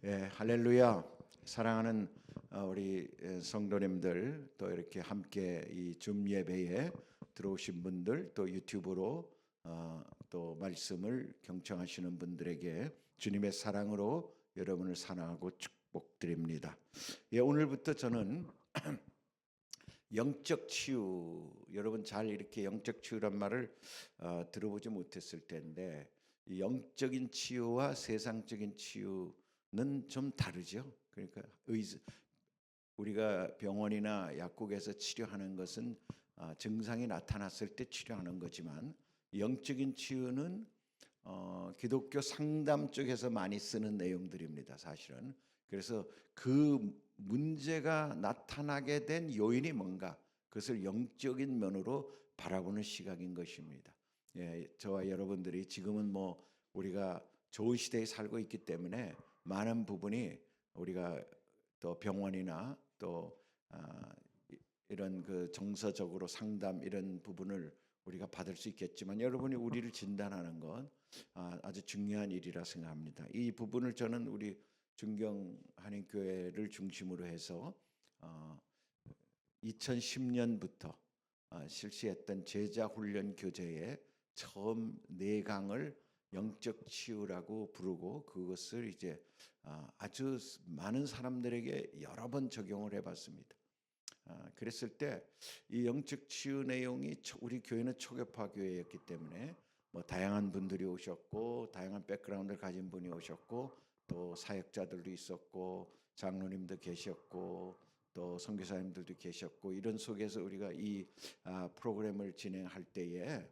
예, 할렐루야. 사랑하는 우리 성도님들, 또 이렇게 함께 이 줌 예배에 들어오신 분들, 또 유튜브로 또 말씀을 경청하시는 분들에게 주님의 사랑으로 여러분을 사랑하고 축복드립니다. 예, 오늘부터 저는 영적 치유, 여러분 잘 이렇게 영적 치유란 말을 들어보지 못했을 텐데, 이 영적인 치유와 세상적인 치유는 좀 다르죠. 그러니까 우리가 병원이나 약국에서 치료하는 것은 증상이 나타났을 때 치료하는 거지만, 영적인 치유는 기독교 상담 쪽에서 많이 쓰는 내용들입니다, 사실은. 그래서 그 문제가 나타나게 된 요인이 뭔가, 그것을 영적인 면으로 바라보는 시각인 것입니다. 예, 저와 여러분들이 지금은 뭐 우리가 좋은 시대에 살고 있기 때문에 많은 부분이 우리가 또 병원이나 또 이런 그 정서적으로 상담 이런 부분을 우리가 받을 수 있겠지만, 여러분이 우리를 진단하는 건 아주 중요한 일이라 생각합니다. 이 부분을 저는 우리 중경 한인교회를 중심으로 해서 2010년부터 실시했던 제자 훈련 교재에 처음 4강을 영적 치유라고 부르고, 그것을 이제 아주 많은 사람들에게 여러 번 적용을 해봤습니다. 그랬을 때 이 영적 치유 내용이 우리 교회는 초교파 교회였기 때문에 뭐 다양한 분들이 오셨고, 다양한 백그라운드를 가진 분이 오셨고, 또 사역자들도 있었고, 장로님도 계셨고, 또 선교사님들도 계셨고, 이런 속에서 우리가 이 프로그램을 진행할 때에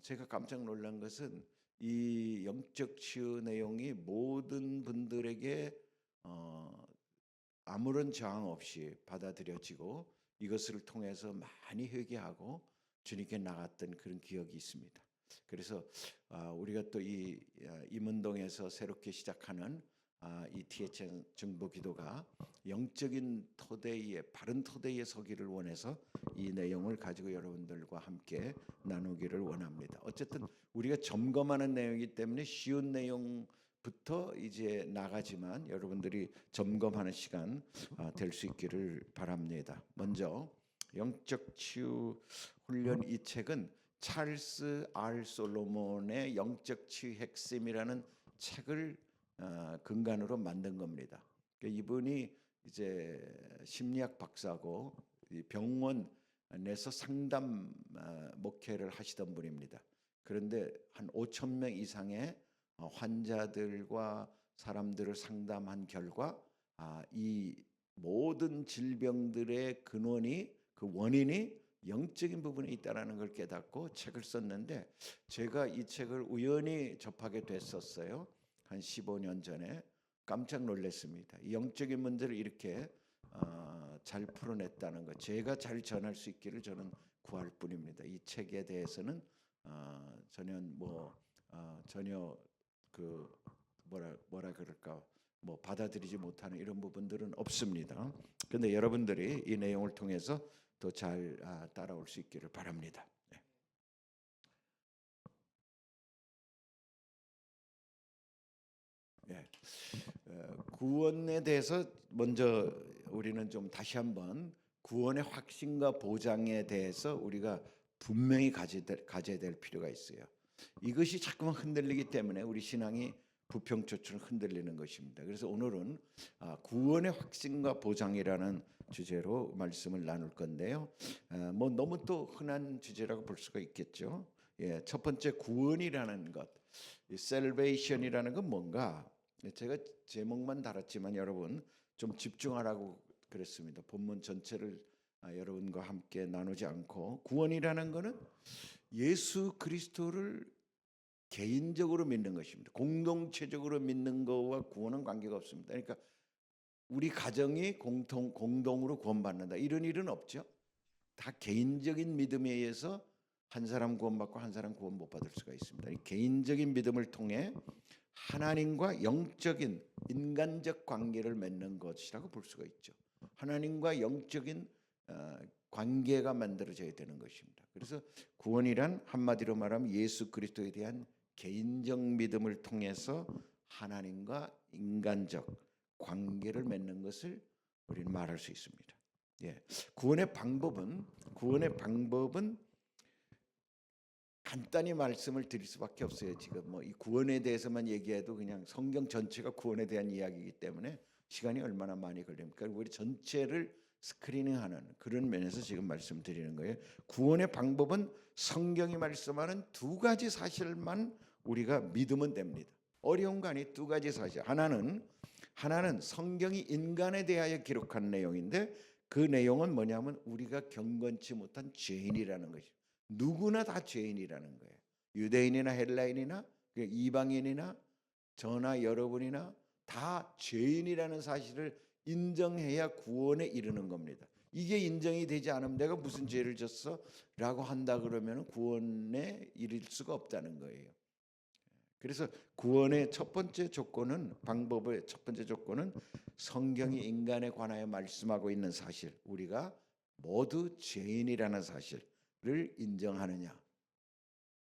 제가 깜짝 놀란 것은 이 영적 치유 내용이 모든 분들에게 아무런 저항 없이 받아들여지고, 이것을 통해서 많이 회개하고 주님께 나갔던 그런 기억이 있습니다. 그래서 우리가 또 이 임은동에서 새롭게 시작하는 이 THN 중보기도가 영적인 토대에, 바른 토대에 서기를 원해서 이 내용을 가지고 여러분들과 함께 나누기를 원합니다. 어쨌든 우리가 점검하는 내용이기 때문에 쉬운 내용부터 이제 나가지만, 여러분들이 점검하는 시간 될 수 있기를 바랍니다. 먼저 영적 치유 훈련, 이 책은 찰스 R 솔로몬의 영적 치유 핵심이라는 책을 근간으로 만든 겁니다. 그러니까 이분이 이제 심리학 박사고 병원 내에서 상담 목회를 하시던 분입니다. 그런데 한 5천 명 이상의 환자들과 사람들을 상담한 결과 이 모든 질병들의 근원이, 그 원인이 영적인 부분에 있다라는 걸 깨닫고 책을 썼는데, 제가 이 책을 우연히 접하게 됐었어요. 한 15년 전에. 깜짝 놀랐습니다. 영적인 문제를 이렇게 잘 풀어냈다는 것, 제가 잘 전할 수 있기를 저는 구할 뿐입니다. 이 책에 대해서는 전혀 그 뭐라 그럴까, 뭐 받아들이지 못하는 이런 부분들은 없습니다. 그런데 여러분들이 이 내용을 통해서 더 잘 따라올 수 있기를 바랍니다. 네. 네. 구원에 대해서 먼저 우리는 좀 다시 한번 구원의 확신과 보장에 대해서 우리가 분명히 가져야 될 필요가 있어요. 이것이 자꾸만 흔들리기 때문에 우리 신앙이 부평초처럼 흔들리는 것입니다. 그래서 오늘은 구원의 확신과 보장이라는 주제로 말씀을 나눌 건데요. 뭐 너무 또 흔한 주제라고 볼 수가 있겠죠. 예, 첫 번째, 구원이라는 것, 이 셀베이션이라는 건 뭔가, 제가 제목만 달았지만 여러분 좀 집중하라고 그랬습니다. 본문 전체를 여러분과 함께 나누지 않고, 구원이라는 것은 예수 그리스도를 개인적으로 믿는 것입니다. 공동체적으로 믿는 것과 구원은 관계가 없습니다. 그러니까 우리 가정이 공동으로 구원받는다, 이런 일은 없죠. 다 개인적인 믿음에 의해서 한 사람 구원받고 한 사람 구원 못 받을 수가 있습니다. 이 개인적인 믿음을 통해 하나님과 영적인 인간적 관계를 맺는 것이라고 볼 수가 있죠. 하나님과 영적인 관계가 만들어져야 되는 것입니다. 그래서 구원이란 한마디로 말하면 예수 그리스도에 대한 개인적 믿음을 통해서 하나님과 인간적 관계를 맺는 것을 우리는 말할 수 있습니다. 예. 구원의 방법은 간단히 말씀을 드릴 수밖에 없어요. 지금 뭐 이 구원에 대해서만 얘기해도 그냥 성경 전체가 구원에 대한 이야기이기 때문에 시간이 얼마나 많이 걸립니까? 우리 전체를 스크리닝하는 그런 면에서 지금 말씀드리는 거예요. 구원의 방법은 성경이 말씀하는 두 가지 사실만 우리가 믿으면 됩니다. 어려운 거 아니, 두 가지 사실. 하나는 성경이 인간에 대하여 기록한 내용인데 그 내용은 뭐냐면 우리가 경건치 못한 죄인이라는 것이죠. 누구나 다 죄인이라는 거예요. 유대인이나 헬라인이나 이방인이나 저나 여러분이나 다 죄인이라는 사실을 인정해야 구원에 이르는 겁니다. 이게 인정이 되지 않으면 내가 무슨 죄를 졌어? 라고 한다 그러면 구원에 이를 수가 없다는 거예요. 그래서 구원의 첫 번째 조건은, 방법의 첫 번째 조건은 성경이 인간에 관하여 말씀하고 있는 사실, 우리가 모두 죄인이라는 사실을 인정하느냐.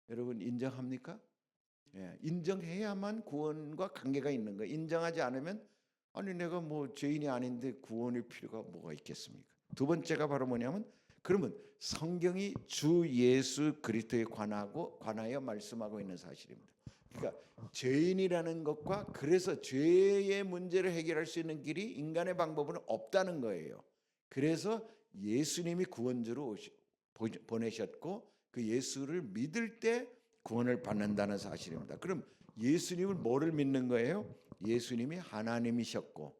여러분 인정합니까? 예, 인정해야만 구원과 관계가 있는 거예요. 인정하지 않으면 아니 내가 뭐 죄인이 아닌데 구원일 필요가 뭐가 있겠습니까? 두 번째가 바로 뭐냐면 그러면 성경이 주 예수 그리스도에 관하여 말씀하고 있는 사실입니다. 그러니까 죄인이라는 것과 그래서 죄의 문제를 해결할 수 있는 길이 인간의 방법은 없다는 거예요. 그래서 예수님이 구원주로 보내셨고 그 예수를 믿을 때 구원을 받는다는 사실입니다. 그럼 예수님을 뭐를 믿는 거예요? 예수님이 하나님이시고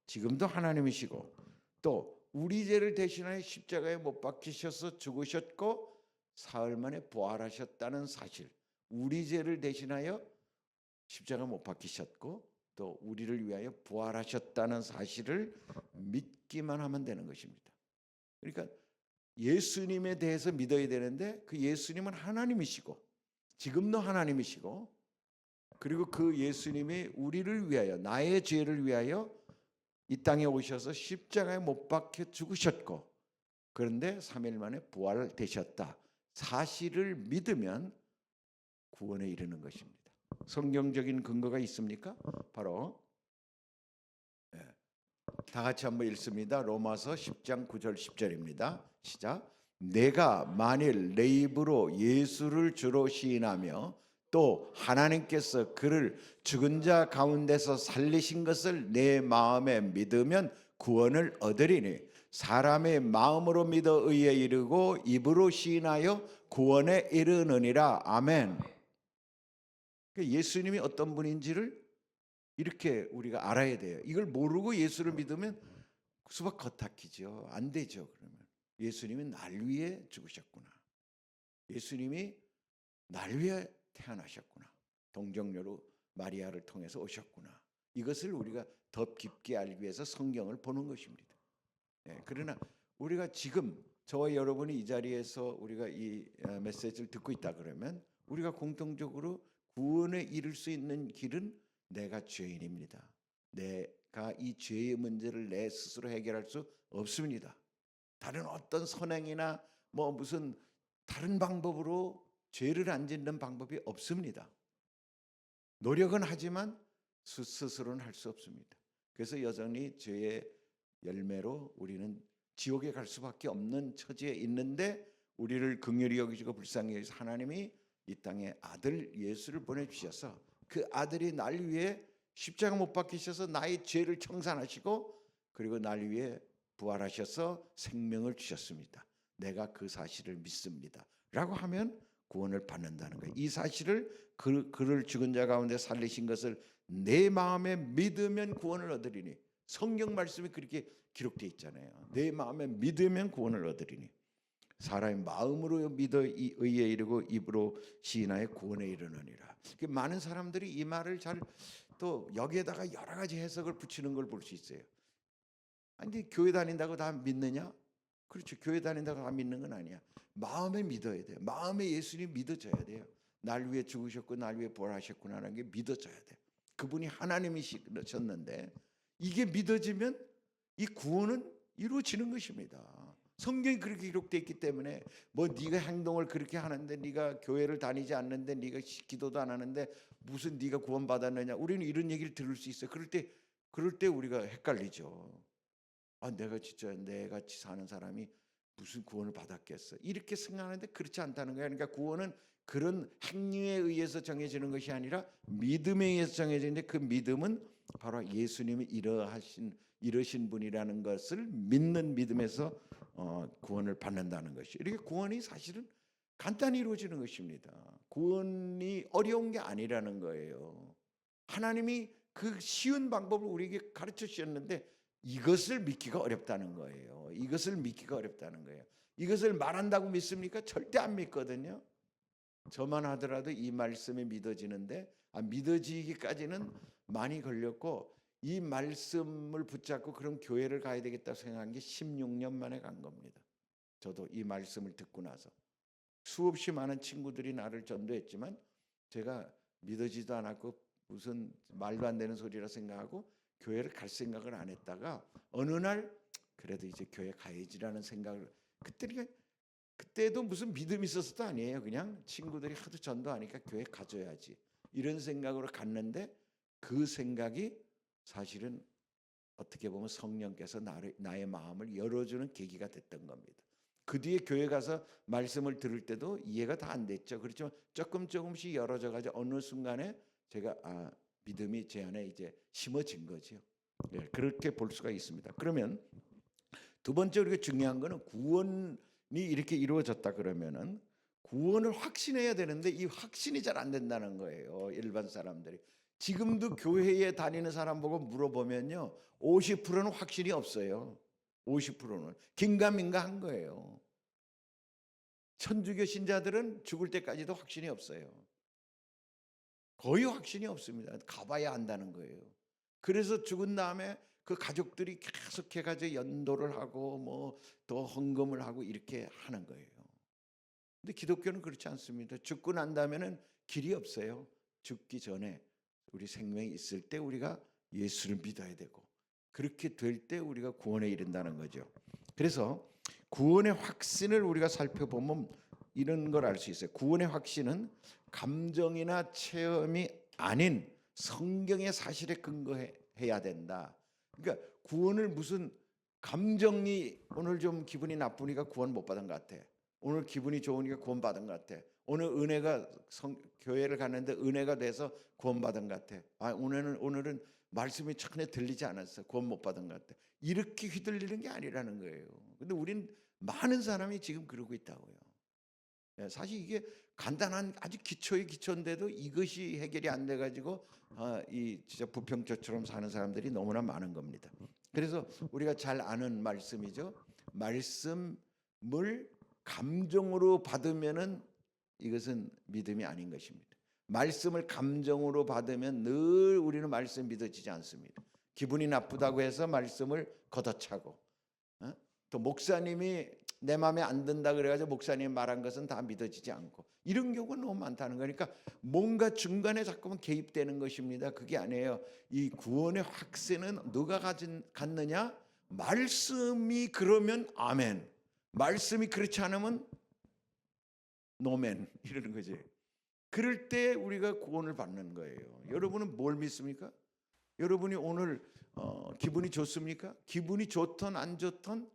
지금도 하나님이시고 또 우리 죄를 대신하여 십자가에 못 박히셔서 죽으셨고 사흘 만에 부활하셨다는 사실. 우리 죄를 대신하여 십자가 못 박히셨고 또 우리를 위하여 부활하셨다는 사실을 믿기만 하면 되는 것입니다. 그러니까 예수님에 대해서 믿어야 되는데 그 예수님은 하나님이시고 지금도 하나님이시고 그리고 그 예수님이 우리를 위하여 나의 죄를 위하여 이 땅에 오셔서 십자가에 못 박혀 죽으셨고 그런데 3일 만에 부활되셨다 사실을 믿으면 구원에 이르는 것입니다. 성경적인 근거가 있습니까? 바로 다 같이 한번 읽습니다. 로마서 10장 9절 10절입니다. 시작. 내가 만일 내 입으로 예수를 주로 시인하며 또 하나님께서 그를 죽은 자 가운데서 살리신 것을 내 마음에 믿으면 구원을 얻으리니 사람의 마음으로 믿어 의에 이르고 입으로 시인하여 구원에 이르느니라. 아멘. 예수님이 어떤 분인지를 이렇게 우리가 알아야 돼요. 이걸 모르고 예수를 믿으면 수박 겉핥기죠. 안 되죠. 그러면 예수님이 날 위해 죽으셨구나. 예수님이 날 위해 태어나셨구나. 동정녀로 마리아를 통해서 오셨구나. 이것을 우리가 더 깊게 알기 위해서 성경을 보는 것입니다. 그러나 우리가 지금 저와 여러분이 이 자리에서 우리가 이 메시지를 듣고 있다 그러면 우리가 공통적으로 구원에 이를 수 있는 길은 내가 죄인입니다. 내가 이 죄의 문제를 내 스스로 해결할 수 없습니다. 다른 어떤 선행이나 뭐 무슨 다른 방법으로 죄를 안 짓는 방법이 없습니다. 노력은 하지만 스스로는 할 수 없습니다. 그래서 여전히 죄의 열매로 우리는 지옥에 갈 수밖에 없는 처지에 있는데 우리를 긍휼히 여기시고 불쌍히 여기셔서 하나님이 이 땅에 아들 예수를 보내주셔서 그 아들이 날 위해 십자가 못 박히셔서 나의 죄를 청산하시고 그리고 날 위해 부활하셔서 생명을 주셨습니다. 내가 그 사실을 믿습니다. 라고 하면 구원을 받는다는 거예요. 이 사실을 그를 죽은 자 가운데 살리신 것을 내 마음에 믿으면 구원을 얻으리니 성경 말씀이 그렇게 기록되어 있잖아요. 내 마음에 믿으면 구원을 얻으리니 사람의 마음으로 믿어 의에 이르고 입으로 시인하여 구원에 이르느니라. 많은 사람들이 이 말을 잘 또 여기에다가 여러 가지 해석을 붙이는 걸 볼 수 있어요. 아니 교회 다닌다고 다 믿느냐? 그렇죠. 교회 다닌다고 다 믿는 건 아니야. 마음에 믿어야 돼요. 마음에 예수님 믿어져야 돼요. 날 위해 죽으셨고 날 위해 부활하셨구나라는 게 믿어져야 돼요. 그분이 하나님이셨는데 이게 믿어지면 이 구원은 이루어지는 것입니다. 성경이 그렇게 기록되어 있기 때문에 뭐 네가 행동을 그렇게 하는데 네가 교회를 다니지 않는데 네가 기도도 안 하는데 무슨 네가 구원받았느냐. 우리는 이런 얘기를 들을 수 있어요. 그럴 때 우리가 헷갈리죠. 아, 내가 진짜 내같이 사는 사람이 무슨 구원을 받았겠어. 이렇게 생각하는데 그렇지 않다는 거예요. 그러니까 구원은 그런 행위에 의해서 정해지는 것이 아니라 믿음에 의해서 정해지는데 그 믿음은 바로 예수님이 이러신 분이라는 것을 믿는 믿음에서 구원을 받는다는 것이. 이렇게 구원이 사실은 간단히 이루어지는 것입니다. 구원이 어려운 게 아니라는 거예요. 하나님이 그 쉬운 방법을 우리에게 가르쳐 주셨는데 이것을 믿기가 어렵다는 거예요. 이것을 믿기가 어렵다는 거예요. 이것을 말한다고 믿습니까? 절대 안 믿거든요. 저만 하더라도 이 말씀이 믿어지는데 믿어지기까지는 많이 걸렸고 이 말씀을 붙잡고 그럼 교회를 가야 되겠다 생각한 게 16년 만에 간 겁니다. 저도 이 말씀을 듣고 나서 수없이 많은 친구들이 나를 전도했지만 제가 믿어지도 않았고 무슨 말도 안 되는 소리라 생각하고 교회를 갈 생각을 안 했다가 어느 날 그래도 이제 교회 가야지라는 생각을 그때도 무슨 믿음이 있어서도 아니에요. 그냥 친구들이 하도 전도하니까 교회 가줘야지 이런 생각으로 갔는데 그 생각이 사실은 어떻게 보면 성령께서 나의 마음을 열어주는 계기가 됐던 겁니다. 그 뒤에 교회 가서 말씀을 들을 때도 이해가 다 안 됐죠. 그렇지만 조금씩 열어져 가지고 어느 순간에 제가 믿음이 제 안에 이제 심어진 거죠. 예, 그렇게 볼 수가 있습니다. 그러면 두 번째 우리가 중요한 거는 구원이 이렇게 이루어졌다 그러면은 구원을 확신해야 되는데 이 확신이 잘 안 된다는 거예요. 일반 사람들이. 지금도 교회에 다니는 사람 보고 물어보면요. 50%는 확신이 없어요. 50%는 긴가민가한 거예요. 천주교 신자들은 죽을 때까지도 확신이 없어요. 거의 확신이 없습니다. 가봐야 안다는 거예요. 그래서 죽은 다음에 그 가족들이 계속해가지고 연도를 하고 뭐 더 헌금을 하고 이렇게 하는 거예요. 근데 기독교는 그렇지 않습니다. 죽고 난 다음에는 길이 없어요. 죽기 전에 우리 생명이 있을 때 우리가 예수를 믿어야 되고 그렇게 될 때 우리가 구원에 이른다는 거죠. 그래서 구원의 확신을 우리가 살펴보면 이런 걸 알 수 있어요. 구원의 확신은 감정이나 체험이 아닌 성경의 사실에 근거해야 된다. 그러니까 구원을 무슨 감정이 오늘 좀 기분이 나쁘니까 구원 못 받은 것 같아. 오늘 기분이 좋으니까 구원 받은 것 같아. 오늘 은혜가 교회를 갔는데 은혜가 돼서 구원 받은 것 같아. 오늘은 말씀이 전혀 들리지 않았어. 구원 못 받은 것 같아. 이렇게 휘둘리는 게 아니라는 거예요. 근데 우린 많은 사람이 지금 그러고 있다고요. 사실 이게 간단한 아주 기초의 기초인데도 이것이 해결이 안 돼 가지고 이 진짜 부평초처럼 사는 사람들이 너무나 많은 겁니다. 그래서 우리가 잘 아는 말씀이죠. 말씀을 감정으로 받으면은 이것은 믿음이 아닌 것입니다. 말씀을 감정으로 받으면 늘 우리는 말씀 믿어지지 않습니다. 기분이 나쁘다고 해서 말씀을 걷어차고 또 목사님이 내 마음에 안 든다 그래가지고 목사님 말한 것은 다 믿어지지 않고 이런 경우가 너무 많다는 거니까 뭔가 중간에 자꾸만 개입되는 것입니다. 그게 아니에요. 이 구원의 확신은 누가 갖느냐? 말씀이 그러면 아멘. 말씀이 그렇지 않으면 노멘 이러는 거지. 그럴 때 우리가 구원을 받는 거예요. 여러분은 뭘 믿습니까? 여러분이 오늘 기분이 좋습니까? 기분이 좋든 안 좋든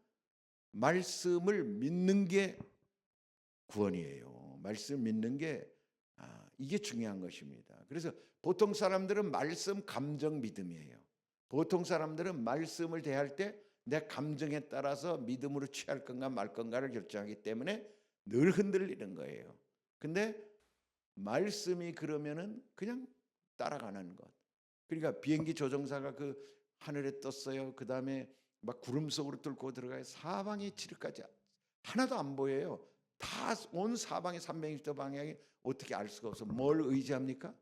말씀을 믿는 게 구원이에요. 말씀 믿는 게 이게 중요한 것입니다. 그래서 보통 사람들은 말씀 감정 믿음이에요. 보통 사람들은 말씀을 대할 때 내 감정에 따라서 믿음으로 취할 건가 말 건가를 결정하기 때문에 늘 흔들리는 거예요. 근데 말씀이 그러면은 그냥 따라가는 것. 그러니까 비행기 조종사가 그 하늘에 떴어요. 그 다음에 막 구름 속으로 뚫고 들어가요. 사방이 칠흑까지 하나도 안 보여요. 다 온 사방이 360도 방향이 어떻게 알 수가 없어. 뭘 의지합니까?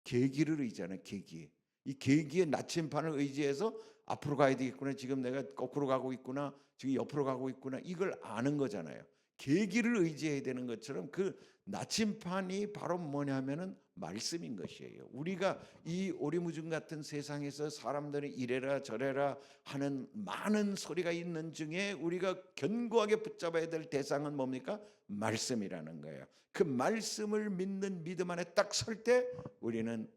계기를 의지하는 계기. 이 계기의 나침판을 의지해서 앞으로 가야 되겠구나. 지금 내가 거꾸로 가고 있구나. 지금 옆으로 가고 있구나. 이걸 아는 거잖아요. 계기를 의지해야 되는 것처럼 그 나침판이 바로 뭐냐면은 말씀인 것이에요. 우리가 이 오리무중 같은 세상에서 사람들이 이래라 저래라 하는 많은 소리가 있는 중에 우리가 견고하게 붙잡아야 될 대상은 뭡니까? 말씀이라는 거예요. 그 말씀을 믿는 믿음 안에 딱 설 때 우리는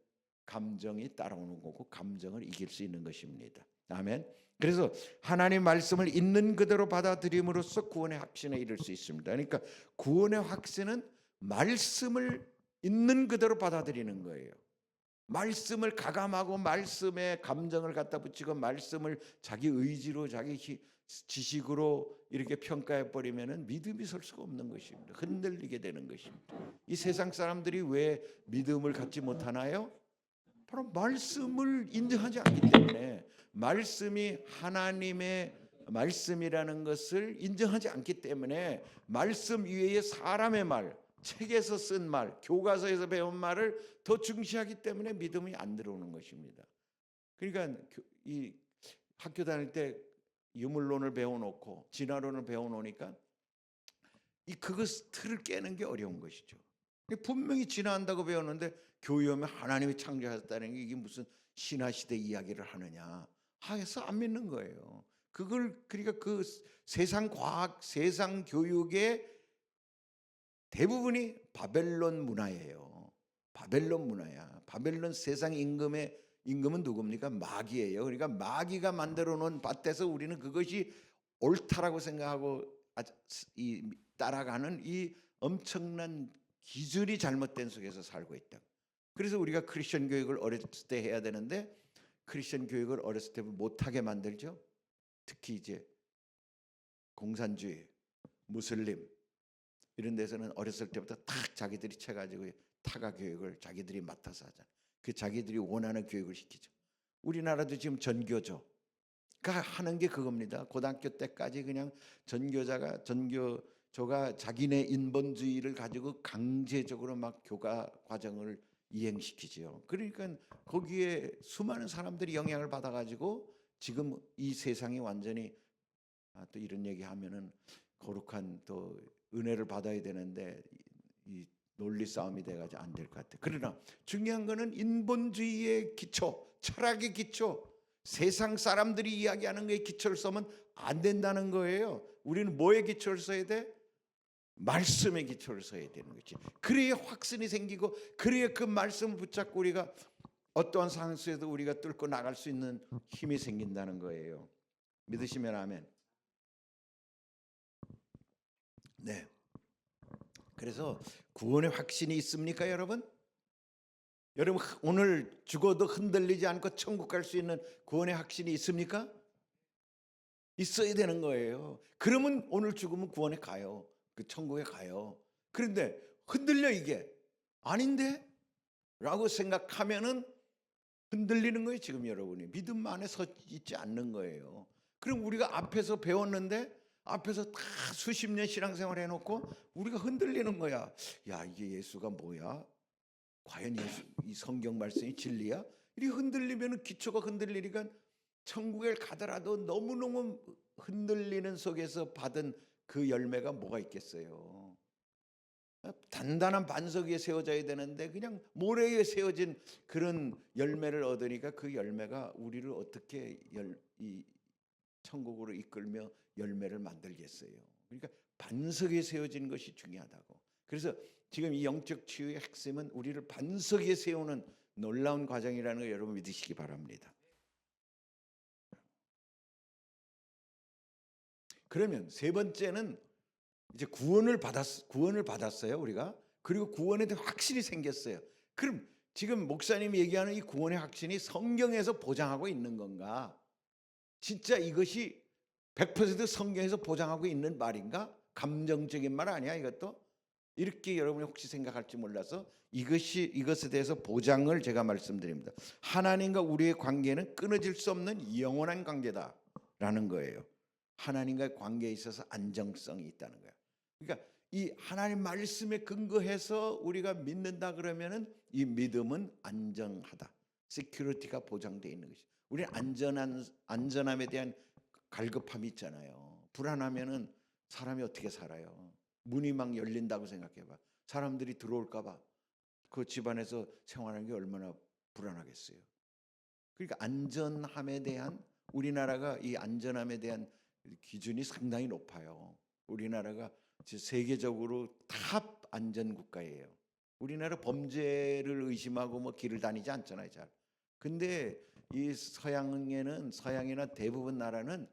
감정이 따라오는 거고 감정을 이길 수 있는 것입니다. 아멘. 그래서 하나님 말씀을 있는 그대로 받아들임으로써 구원의 확신에 이를 수 있습니다. 그러니까 구원의 확신은 말씀을 있는 그대로 받아들이는 거예요. 말씀을 가감하고 말씀에 감정을 갖다 붙이고 말씀을 자기 의지로 자기 지식으로 이렇게 평가해 버리면은 믿음이 설 수가 없는 것입니다. 흔들리게 되는 것입니다. 이 세상 사람들이 왜 믿음을 갖지 못하나요? 바로 말씀을 인정하지 않기 때문에, 말씀이 하나님의 말씀이라는 것을 인정하지 않기 때문에 말씀 위에 사람의 말, 책에서 쓴 말, 교과서에서 배운 말을 더 중시하기 때문에 믿음이 안 들어오는 것입니다. 그러니까 이 학교 다닐 때 유물론을 배워놓고 진화론을 배워놓으니까 그것 틀을 깨는 게 어려운 것이죠. 분명히 진화한다고 배웠는데 교회 오면 하나님이 창조하셨다는 게 이게 무슨 신화시대 이야기를 하느냐 해서 안 믿는 거예요. 그러니까 그 세상 과학, 세상 교육의 대부분이 바벨론 문화예요. 바벨론 문화야. 바벨론 세상 임금은 누굽니까? 마귀예요. 그러니까 마귀가 만들어 놓은 밭에서 우리는 그것이 옳다라고 생각하고 따라가는 이 엄청난 기준이 잘못된 속에서 살고 있다. 그래서 우리가 크리스천 교육을 어렸을 때 해야 되는데 크리스천 교육을 어렸을 때 못하게 만들죠. 특히 이제 공산주의, 무슬림 이런 데서는 어렸을 때부터 탁 자기들이 쳐가지고 타가 교육을 자기들이 맡아서 하잖아요. 그 자기들이 원하는 교육을 시키죠. 우리나라도 지금 전교조가 하는 게 그겁니다. 고등학교 때까지 그냥 전교조가 자기네 인본주의를 가지고 강제적으로 막 교과 과정을 이행시키지요. 그러니까 거기에 수많은 사람들이 영향을 받아가지고 지금 이 세상이 완전히 또 이런 얘기하면은 거룩한 또 은혜를 받아야 되는데 이 논리 싸움이 돼가지고 안 될 것 같아. 그러나 중요한 거는 인본주의의 기초, 철학의 기초, 세상 사람들이 이야기하는 거에 기초를 써면 안 된다는 거예요. 우리는 뭐에 기초를 써야 돼? 말씀의 기초를 써야 되는 거지. 그래야 확신이 생기고, 그래야 그 말씀을 붙잡고 우리가 어떠한 상황 속에도 우리가 뚫고 나갈 수 있는 힘이 생긴다는 거예요. 믿으시면 아멘. 네. 그래서 구원의 확신이 있습니까, 여러분? 여러분 오늘 죽어도 흔들리지 않고 천국 갈 수 있는 구원의 확신이 있습니까? 있어야 되는 거예요. 그러면 오늘 죽으면 구원에 가요. 그 천국에 가요. 그런데 흔들려 이게 아닌데? 라고 생각하면은 흔들리는 거예요. 지금 여러분이 믿음 안에 서 있지 않는 거예요. 그럼 우리가 앞에서 배웠는데 앞에서 다 수십 년 신앙생활 해놓고 우리가 흔들리는 거야. 야, 이게 예수가 뭐야? 과연 이 성경 말씀이 진리야? 이렇게 흔들리면 기초가 흔들리니까 천국에 가더라도 너무너무 흔들리는 속에서 받은 그 열매가 뭐가 있겠어요? 단단한 반석 위에 세워져야 되는데 그냥 모래 위에 세워진 그런 열매를 얻으니까 그 열매가 우리를 어떻게 이 천국으로 이끌며 열매를 만들겠어요. 그러니까 반석 위에 세워진 것이 중요하다고. 그래서 지금 이 영적 치유의 핵심은 우리를 반석 위에 세우는 놀라운 과정이라는 걸 여러분 믿으시기 바랍니다. 그러면 세 번째는 이제 구원을 받았어요, 우리가. 그리고 구원에 대한 확신이 생겼어요. 그럼 지금 목사님이 얘기하는 이 구원의 확신이 성경에서 보장하고 있는 건가? 진짜 이것이 100% 성경에서 보장하고 있는 말인가? 감정적인 말 아니야, 이것도? 이렇게 여러분이 혹시 생각할지 몰라서 이것에 대해서 보장을 제가 말씀드립니다. 하나님과 우리의 관계는 끊어질 수 없는 영원한 관계다라는 거예요. 하나님과의 관계에 있어서 안정성이 있다는 거예요. 그러니까 이 하나님 말씀에 근거해서 우리가 믿는다 그러면은 이 믿음은 안정하다. 시큐리티가 보장되어 있는 것이. 우리는 안전함에 대한 갈급함이 있잖아요. 불안하면은 사람이 어떻게 살아요? 문이 막 열린다고 생각해봐. 사람들이 들어올까 봐. 그 집안에서 생활하는 게 얼마나 불안하겠어요. 그러니까 안전함에 대한, 우리나라가 이 안전함에 대한 기준이 상당히 높아요. 우리나라가 세계적으로 탑 안전 국가예요. 우리나라 범죄를 의심하고 뭐 길을 다니지 않잖아요, 잘. 근데 이 서양이나 대부분 나라는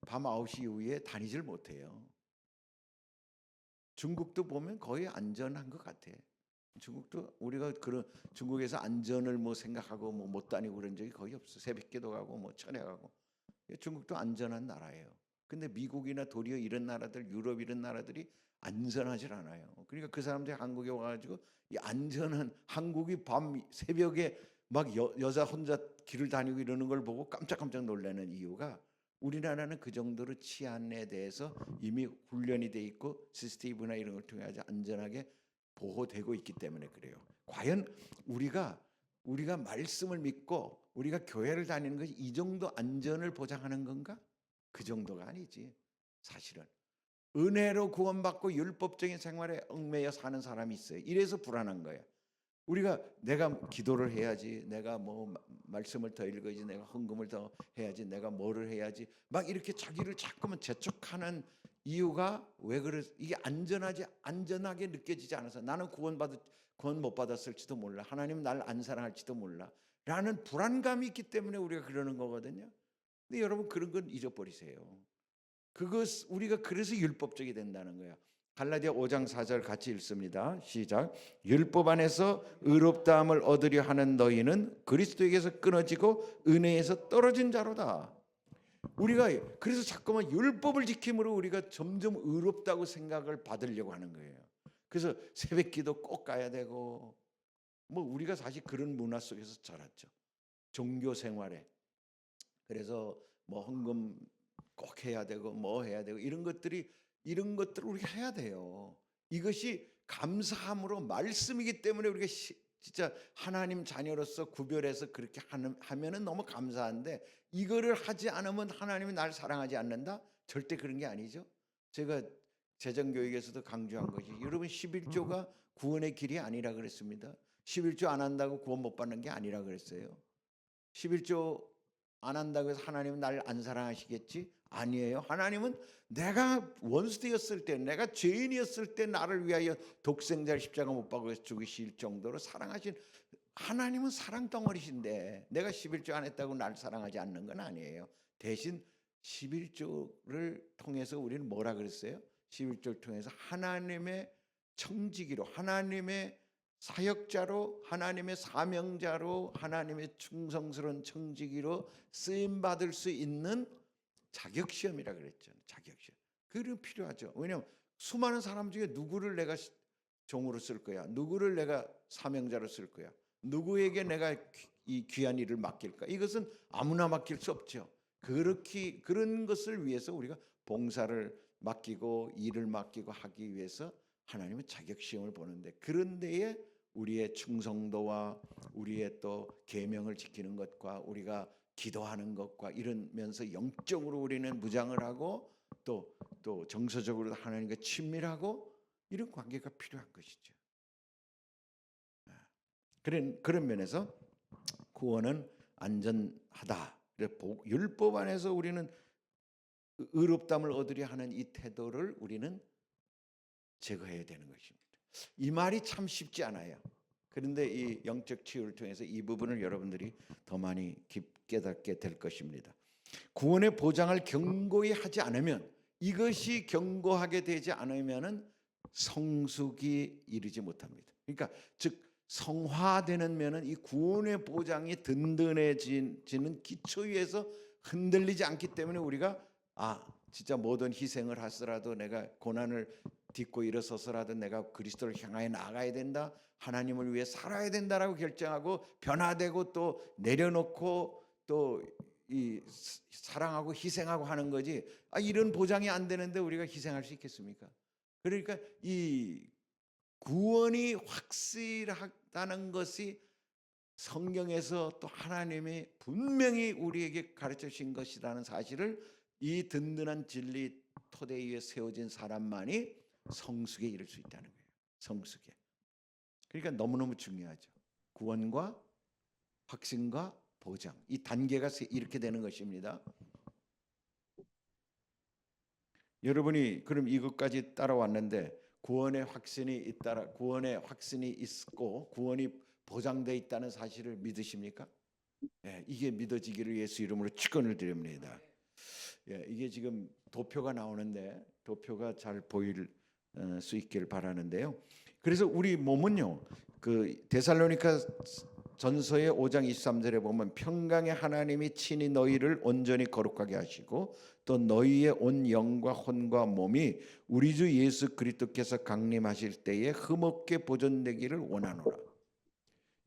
밤 9시 이후에 다니질 못해요. 중국도 보면 거의 안전한 것 같아. 중국도 우리가 그런 중국에서 안전을 뭐 생각하고 뭐 못 다니고 그런 적이 거의 없어. 새벽기도 가고 뭐 천에 가고. 중국도 안전한 나라예요. 근데 미국이나 도리어 이런 나라들, 유럽 이런 나라들이 안전하질 않아요. 그러니까 그 사람들이 한국에 와가지고 이 안전한 한국이 밤 새벽에 막 여자 혼자 길을 다니고 이러는 걸 보고 깜짝깜짝 놀라는 이유가, 우리나라는 그 정도로 치안에 대해서 이미 훈련이 돼 있고 CCTV나 이런 걸 통해 아주 안전하게 보호되고 있기 때문에 그래요. 과연 우리가 말씀을 믿고 우리가 교회를 다니는 것이 이 정도 안전을 보장하는 건가? 그 정도가 아니지. 사실은 은혜로 구원받고 율법적인 생활에 얽매여 사는 사람이 있어요. 이래서 불안한 거야. 우리가 내가 기도를 해야지, 내가 뭐 말씀을 더 읽어야지, 내가 헌금을 더 해야지, 내가 뭐를 해야지, 막 이렇게 자기를 자꾸만 재촉하는 이유가 왜 그래? 이게 안전하게 느껴지지 않아서, 나는 구원 못 받았을지도 몰라, 하나님 날 안 사랑할지도 몰라 라는 불안감이 있기 때문에 우리가 그러는 거거든요. 근데 여러분, 그런 건 잊어버리세요. 우리가 그래서 율법적이 된다는 거야. 갈라디아 5장 4절 같이 읽습니다. 시작. 율법 안에서 의롭다함을 얻으려 하는 너희는 그리스도에게서 끊어지고 은혜에서 떨어진 자로다. 우리가 그래서 자꾸만 율법을 지킴으로 우리가 점점 의롭다고 생각을 받으려고 하는 거예요. 그래서 새벽기도 꼭 가야 되고, 뭐 우리가 사실 그런 문화 속에서 자랐죠. 종교 생활에. 그래서 뭐 헌금 꼭 해야 되고 뭐 해야 되고 이런 것들을 우리가 해야 돼요. 이것이 감사함으로 말씀이기 때문에 우리가 진짜 하나님 자녀로서 구별해서 그렇게 하면은 너무 감사한데, 이거를 하지 않으면 하나님이 날 사랑하지 않는다? 절대 그런 게 아니죠. 제가 재정교육에서도 강조한 것이, 여러분 11조가 구원의 길이 아니라 그랬습니다. 11조 안 한다고 구원 못 받는 게 아니라 그랬어요. 11조 안 한다고 해서 하나님은 날 안 사랑하시겠지? 아니에요. 하나님은 내가 원수되었을 때, 내가 죄인이었을 때 나를 위하여 독생자를 십자가 못 박아서 죽이실 정도로 사랑하신, 하나님은 사랑 덩어리신데 내가 11조 안 했다고 날 사랑하지 않는 건 아니에요. 대신 11조를 통해서 우리는 뭐라 그랬어요? 11조를 통해서 하나님의 청지기로, 하나님의 사역자로, 하나님의 사명자로, 하나님의 충성스러운 청지기로 쓰임 받을 수 있는 자격시험이라 그랬죠. 자격시험. 그게 필요하죠. 왜냐하면 수많은 사람 중에 누구를 내가 종으로 쓸 거야? 누구를 내가 사명자로 쓸 거야? 누구에게 내가 이 귀한 일을 맡길까? 이것은 아무나 맡길 수 없죠. 그런 것을 위해서 우리가 봉사를 맡기고 일을 맡기고 하기 위해서 하나님은 자격시험을 보는데, 그런 데에 우리의 충성도와 우리의 또 계명을 지키는 것과 우리가 기도하는 것과 이러면서 영적으로 우리는 무장을 하고 또 정서적으로 하나님과 친밀하고 이런 관계가 필요한 것이죠. 그런 면에서 구원은 안전하다. 율법 안에서 우리는 의롭다함을 얻으려 하는 이 태도를 우리는 제거해야 되는 것입니다. 이 말이 참 쉽지 않아요. 그런데 이 영적 치유를 통해서 이 부분을 여러분들이 더 많이 깨닫게 될 것입니다. 구원의 보장을 견고히 하지 않으면, 이것이 견고하게 되지 않으면은 성숙이 이르지 못합니다. 그러니까 즉 성화되는 면은 이 구원의 보장이 든든해지는 기초 위에서 흔들리지 않기 때문에 우리가 진짜 모든 희생을 하더라도, 내가 고난을 딛고 일어서서라도 내가 그리스도를 향하여 나아가야 된다, 하나님을 위해 살아야 된다라고 결정하고 변화되고 또 내려놓고 또 이 사랑하고 희생하고 하는 거지. 이런 보장이 안 되는데 우리가 희생할 수 있겠습니까? 그러니까 이 구원이 확실하다는 것이 성경에서 또 하나님이 분명히 우리에게 가르쳐 주신 것이라는 사실을 이 든든한 진리 토대 위에 세워진 사람만이 성숙에 이를 수 있다는 거예요. 성숙에. 그러니까 너무너무 중요하죠. 구원과 확신과 보장. 이 단계가 이렇게 되는 것입니다. 여러분이 그럼 이것까지 따라왔는데 구원의 확신이 있고 구원이 보장되어 있다는 사실을 믿으십니까? 예, 이게 믿어지기를 예수 이름으로 축원을 드립니다. 예, 이게 지금 도표가 나오는데 도표가 잘 보일 수 있길 바라는데요. 그래서 우리 몸은요, 그 데살로니가 전서의 5장 23절에 보면 평강의 하나님이 친히 너희를 온전히 거룩하게 하시고 또 너희의 온 영과 혼과 몸이 우리 주 예수 그리스도께서 강림하실 때에 흠없게 보존되기를 원하노라.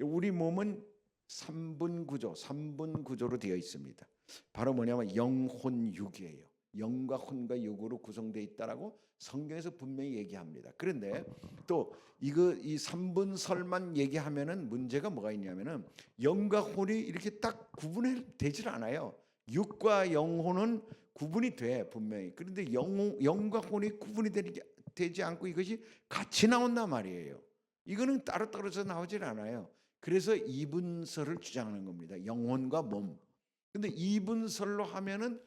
우리 몸은 3분 구조로 되어 있습니다. 바로 뭐냐면 영혼 육이에요. 영과 혼과 육으로 구성되어 있다라고 성경에서 분명히 얘기합니다. 그런데 또 이 3분설만 얘기하면은 문제가 뭐가 있냐면은 영과 혼이 이렇게 딱 구분이 되질 않아요. 육과 영혼은 구분이 돼 분명히. 그런데 영과 혼이 구분이 되지 않고 이것이 같이 나온단 말이에요. 이거는 따로따로서 나오질 않아요. 그래서 이분설을 주장하는 겁니다. 영혼과 몸. 근데 이분설로 하면은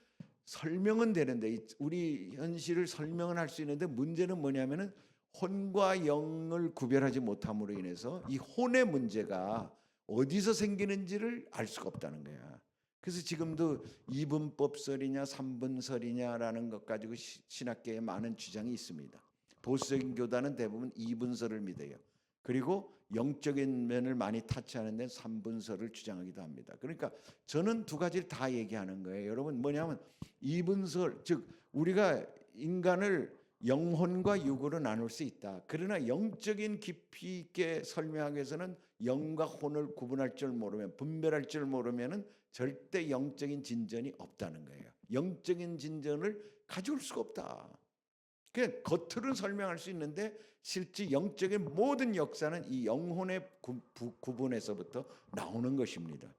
설명은 되는데 우리 현실을 설명은 할 수 있는데 문제는 뭐냐면은 혼과 영을 구별하지 못함으로 인해서 이 혼의 문제가 어디서 생기는지를 알 수가 없다는 거야. 그래서 지금도 이분법설이냐 삼분설이냐라는 것 가지고 신학계에 많은 주장이 있습니다. 보수적인 교단은 대부분 이분설을 믿어요. 그리고 영적인 면을 많이 타치하는 데는 삼분설을 주장하기도 합니다. 그러니까 저는 두 가지를 다 얘기하는 거예요. 여러분 뭐냐면 이분설, 즉 우리가 인간을 영혼과 육으로 나눌 수 있다. 그러나 영적인 깊이 있게 설명하기 위해서는 영과 혼을 구분할 줄 모르면, 분별할 줄 모르면은 절대 영적인 진전이 없다는 거예요. 영적인 진전을 가져올 수가 없다. 그냥 겉으로는 설명할 수 있는데 실제 영적인 모든 역사는 이 영혼의 구분에서부터 나오는 것입니다.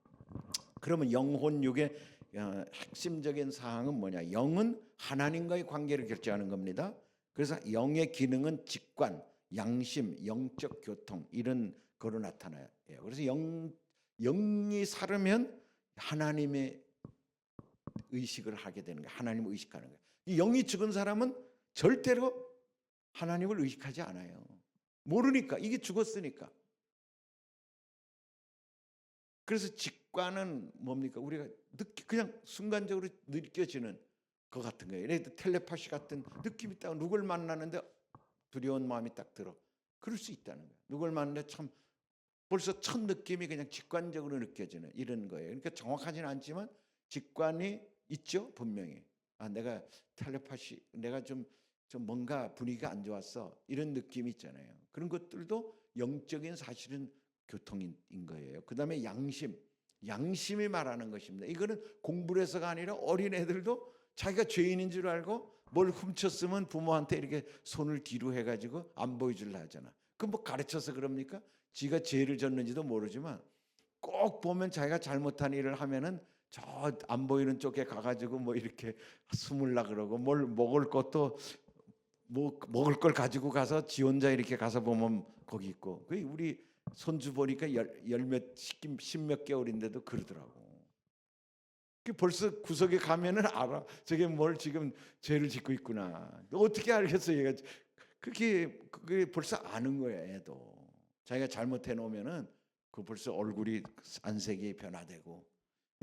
그러면 영혼 육의 핵심적인 사항은 뭐냐? 영은 하나님과의 관계를 결정하는 겁니다. 그래서 영의 기능은 직관, 양심, 영적 교통 이런 거로 나타나요. 그래서 영이 살으면 하나님의 의식을 하게 되는 거예요. 하나님을 의식하는 거예요. 이 영이 죽은 사람은 절대로 하나님을 의식하지 않아요. 모르니까, 이게 죽었으니까. 그래서 직관은 뭡니까? 우리가 그냥 순간적으로 느껴지는 것 같은 거예요. 텔레파시 같은 느낌이 있다가 누굴 만나는데 두려운 마음이 딱 들어. 그럴 수 있다는 거예요. 누굴 만나는데 참 벌써 첫 느낌이 그냥 직관적으로 느껴지는 이런 거예요. 그러니까 정확하지는 않지만 직관이 있죠, 분명히. 아, 내가 텔레파시, 내가 좀 뭔가 분위기가 안 좋았어. 이런 느낌이 있잖아요. 그런 것들도 영적인 사실은 교통인 거예요. 그 다음에 양심이 말하는 것입니다. 이거는 공부를 해서가 아니라 어린애들도 자기가 죄인인 줄 알고 뭘 훔쳤으면 부모한테 이렇게 손을 뒤로 해가지고 안 보여주려 하잖아. 그럼 뭐 가르쳐서 그럽니까? 지가 죄를 졌는지도 모르지만 꼭 보면 자기가 잘못한 일을 하면은 저 안 보이는 쪽에 가가지고 뭐 이렇게 숨을라 그러고 뭘 먹을 것도 뭐 먹을 걸 가지고 가서 지 혼자 이렇게 가서 보면 거기 있고. 그 우리 손주 보니까 십몇 개월인데도 그러더라고. 그 벌써 구석에 가면은 알아. 저게 뭘 지금 죄를 짓고 있구나. 어떻게 알겠어 얘가. 그게 벌써 아는 거야 애도. 자기가 잘못해 놓으면은 그 벌써 얼굴이 안색이 변화되고.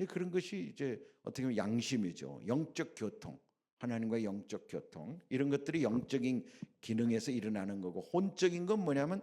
그런 것이 이제 어떻게 보면 양심이죠. 영적 교통. 하나님과 영적 교통 이런 것들이 영적인 기능에서 일어나는 거고 혼적인 건 뭐냐면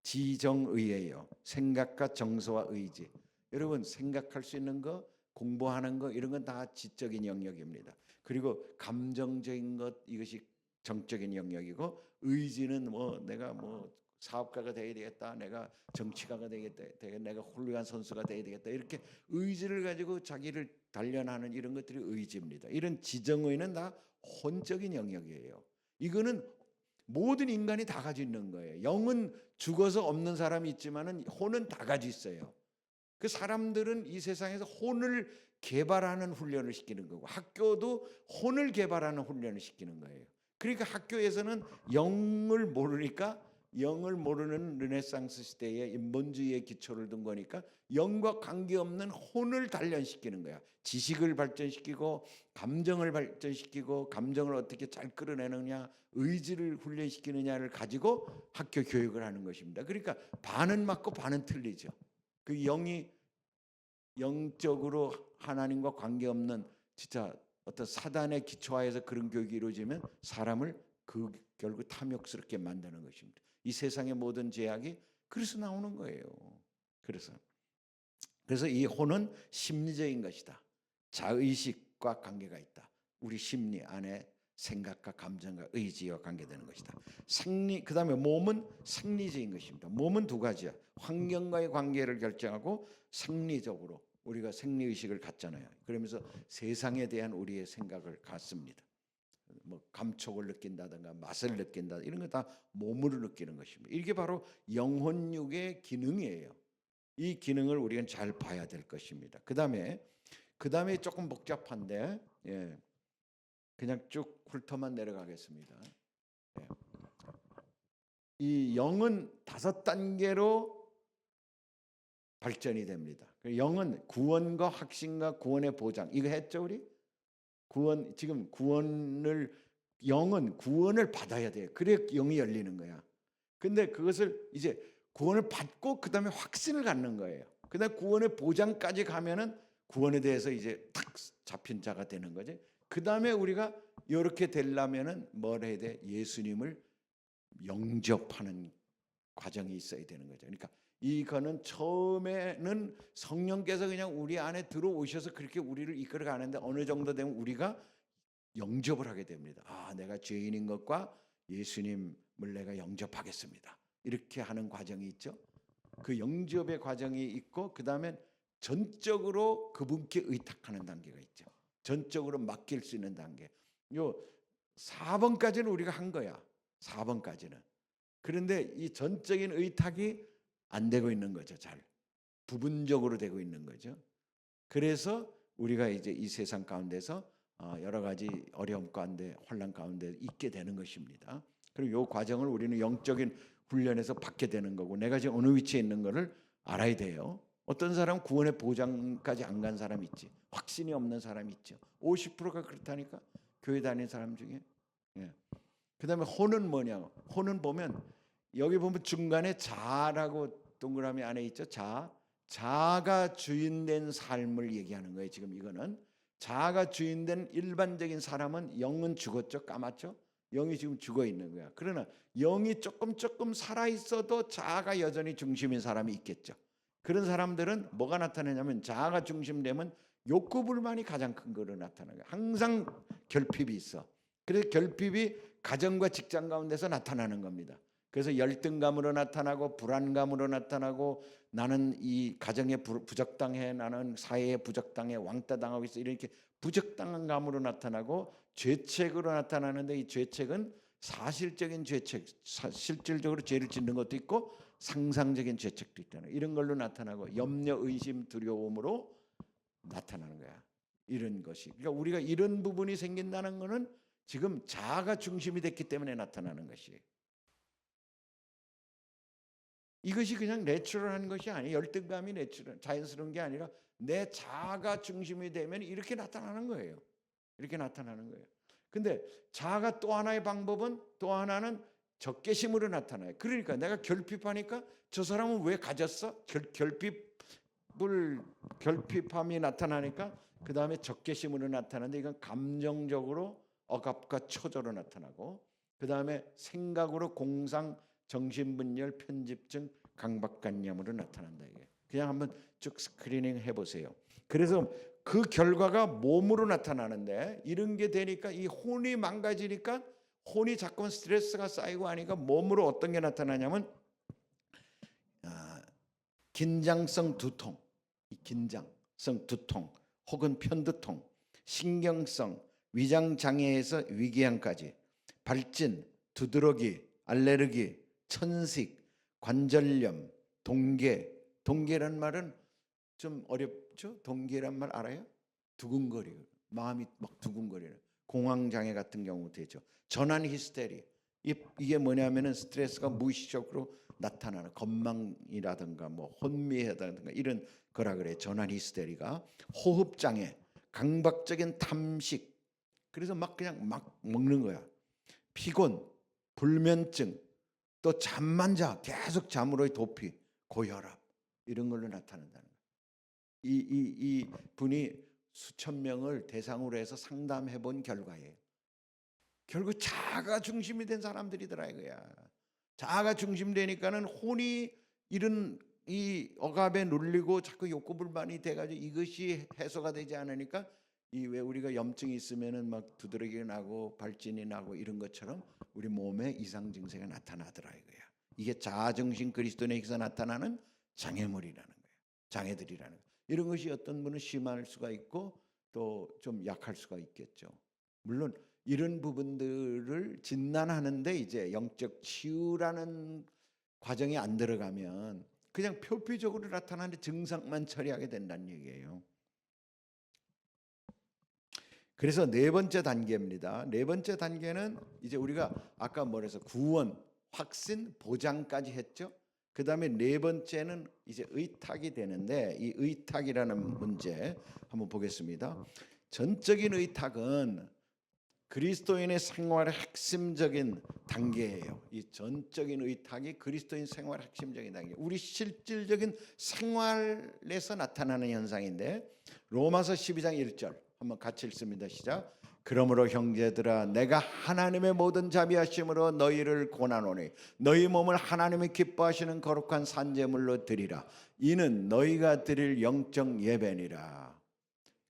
지정의예요. 생각과 정서와 의지. 여러분 생각할 수 있는 거 공부하는 거 이런 건 다 지적인 영역입니다. 그리고 감정적인 것 이것이 정적인 영역이고 의지는 뭐 내가 뭐 사업가가 되어야 되겠다. 내가 정치가가 되겠다. 내가 훌륭한 선수가 되어야 되겠다. 이렇게 의지를 가지고 자기를 단련하는 이런 것들이 의지입니다. 이런 지정의는 다 혼적인 영역이에요. 이거는 모든 인간이 다 가지고 있는 거예요. 영은 죽어서 없는 사람이 있지만은 혼은 다 가지고 있어요. 그 사람들은 이 세상에서 혼을 개발하는 훈련을 시키는 거고 학교도 혼을 개발하는 훈련을 시키는 거예요. 그러니까 학교에서는 영을 모르니까 영을 모르는 르네상스 시대에 인본주의의 기초를 둔 거니까 영과 관계없는 혼을 단련시키는 거야. 지식을 발전시키고 감정을 발전시키고 감정을 어떻게 잘 끌어내느냐, 의지를 훈련시키느냐를 가지고 학교 교육을 하는 것입니다. 그러니까 반은 맞고 반은 틀리죠. 그 영이 영적으로 하나님과 관계없는 진짜 어떤 사단의 기초하에서 그런 교육이 이루어지면 사람을 결국 탐욕스럽게 만드는 것입니다. 이 세상의 모든 죄악이 그래서 나오는 거예요. 그래서 이 혼은 심리적인 것이다. 자의식과 관계가 있다. 우리 심리 안에 생각과 감정과 의지와 관계되는 것이다. 그다음에 몸은 생리적인 것입니다. 몸은 두 가지야. 환경과의 관계를 결정하고 생리적으로 우리가 생리의식을 갖잖아요. 그러면서 세상에 대한 우리의 생각을 갖습니다. 뭐 감촉을 느낀다든가 맛을 느낀다, 이런 거 다 몸으로 느끼는 것입니다. 이게 바로 영혼육의 기능이에요. 이 기능을 우리는 잘 봐야 될 것입니다. 그다음에 조금 복잡한데 그냥 쭉 훑어만 내려가겠습니다. 이 영은 5단계로 발전이 됩니다. 영은 구원과 확신과 구원의 보장, 이거 했죠 우리? 지금 영은 구원을 받아야 돼요. 그래야 영이 열리는 거야. 근데 그것을 이제 구원을 받고 그다음에 확신을 갖는 거예요. 그다음에 구원의 보장까지 가면은 구원에 대해서 이제 탁 잡힌 자가 되는 거지. 그다음에 우리가 이렇게 되려면은 뭘 해야 돼? 예수님을 영접하는 과정이 있어야 되는 거죠. 그러니까 이거는 처음에는 성령께서 그냥 우리 안에 들어오셔서 그렇게 우리를 이끌어 가는데 어느 정도 되면 우리가 영접을 하게 됩니다. 아, 내가 죄인인 것과 예수님을 내가 영접하겠습니다. 이렇게 하는 과정이 있죠. 그 영접의 과정이 있고 그다음에 전적으로 그분께 의탁하는 단계가 있죠. 전적으로 맡길 수 있는 단계. 요 4번까지는 우리가 한 거야. 4번까지는. 그런데 이 전적인 의탁이 안 되고 있는 거죠. 잘 부분적으로 되고 있는 거죠. 그래서 우리가 이제 이 세상 가운데서 여러 가지 어려움 가운데 환난 가운데 있게 되는 것입니다. 그리고 이 과정을 우리는 영적인 훈련에서 받게 되는 거고, 내가 지금 어느 위치에 있는 거를 알아야 돼요. 어떤 사람은 구원의 보장까지 안 간 사람이 있지, 확신이 없는 사람이 있죠. 50%가 그렇다니까, 교회 다니는 사람 중에. 그다음에 혼은 뭐냐? 혼은 보면 여기 보면 중간에 자라고 동그라미 안에 있죠. 자가 주인된 삶을 얘기하는 거예요. 지금 이거는 자가 주인된 일반적인 사람은 영은 죽었죠. 까맣죠. 영이 지금 죽어 있는 거야. 그러나 영이 조금 살아 있어도 자아가 여전히 중심인 사람이 있겠죠. 그런 사람들은 뭐가 나타나냐면 자아가 중심되면 욕구 불만이 가장 큰 거로 나타나는 거야. 항상 결핍이 있어. 그래서 결핍이 가정과 직장 가운데서 나타나는 겁니다. 그래서 열등감으로 나타나고 불안감으로 나타나고, 나는 이 가정에 부적당해, 나는 사회에 부적당해, 왕따 당하고 있어, 이렇게 부적당한 감으로 나타나고, 죄책으로 나타나는데 이 죄책은 사실적인 죄책, 실질적으로 죄를 짓는 것도 있고 상상적인 죄책도 있다는, 이런 걸로 나타나고 염려, 의심, 두려움으로 나타나는 거야. 이런 것이. 그러니까 우리가 이런 부분이 생긴다는 것은 지금 자아가 중심이 됐기 때문에 나타나는 것이에요. 이것이 그냥 내추럴한 것이 아니에요. 열등감이 자연스러운 게 아니라 내 자아가 중심이 되면 이렇게 나타나는 거예요. 이렇게 나타나는 거예요. 근데 자아가 또 하나의 방법은, 또 하나는 적개심으로 나타나요. 그러니까 내가 결핍하니까 저 사람은 왜 가졌어? 결핍함이 나타나니까 그 다음에 적개심으로 나타나는데, 이건 감정적으로 억압과 초조로 나타나고, 그 다음에 생각으로 공상, 정신분열, 편집증, 강박관념으로 나타난다. 이게 그냥 한번 쭉 스크리닝 해보세요. 그래서 그 결과가 몸으로 나타나는데, 이런 게 되니까 이 혼이 망가지니까, 혼이 자꾸 스트레스가 쌓이고 하니까 몸으로 어떤 게 나타나냐면 긴장성 두통, 긴장성 두통 혹은 편두통, 신경성 위장 장애에서 위궤양까지, 발진, 두드러기, 알레르기, 천식, 관절염, 동계란 말은 좀 어렵죠? 동계란 말 알아요? 두근거리고, 마음이 막 두근거리는, 공황 장애 같은 경우 되죠. 전환 히스테리. 이게 뭐냐면은 스트레스가 무의식적으로 나타나는 건망이라든가 뭐 혼미하다든가 이런 거라 그래. 전환 히스테리가 호흡 장애, 강박적인 탐식. 그래서 막 그냥 막 먹는 거야. 피곤, 불면증, 또 잠만 자, 계속 잠으로의 도피, 고혈압 이런 걸로 나타난다는 거예요. 이 분이 수천 명을 대상으로 해서 상담해 본 결과예요. 결국 자가 중심이 된 사람들이더라 이거야. 자가 중심되니까는 혼이 이런 이 억압에 눌리고 자꾸 욕구불만이 돼가지고 이것이 해소가 되지 않으니까 이 왜 우리가 염증이 있으면은 막 두드러기가 나고 발진이 나고 이런 것처럼 우리 몸에 이상 증세가 나타나더라 이거야. 이게 자아정신 그리스도인에게서 나타나는 장애물이라는 거예요. 장애들이라는 거예요. 이런 것이 어떤 분은 심할 수가 있고 또 좀 약할 수가 있겠죠. 물론 이런 부분들을 진단하는데 이제 영적 치유라는 과정이 안 들어가면 그냥 표피적으로 나타나는 증상만 처리하게 된다는 얘기예요. 그래서 네 번째 단계입니다. 네 번째 단계는 이제 우리가 아까 뭐래서 구원, 확신, 보장까지 했죠. 그 다음에 네 번째는 이제 의탁이 되는데 이 의탁이라는 문제 한번 보겠습니다. 전적인 의탁은 그리스도인의 생활의 핵심적인 단계예요. 이 전적인 의탁이 그리스도인 생활의 핵심적인 단계. 우리 실질적인 생활에서 나타나는 현상인데 로마서 12장 1절 한번 같이 읽습니다. 시작. 그러므로 형제들아 내가 하나님의 모든 자비하심으로 너희를 권하노니 너희 몸을 하나님이 기뻐하시는 거룩한 산제물로 드리라. 이는 너희가 드릴 영적 예배니라.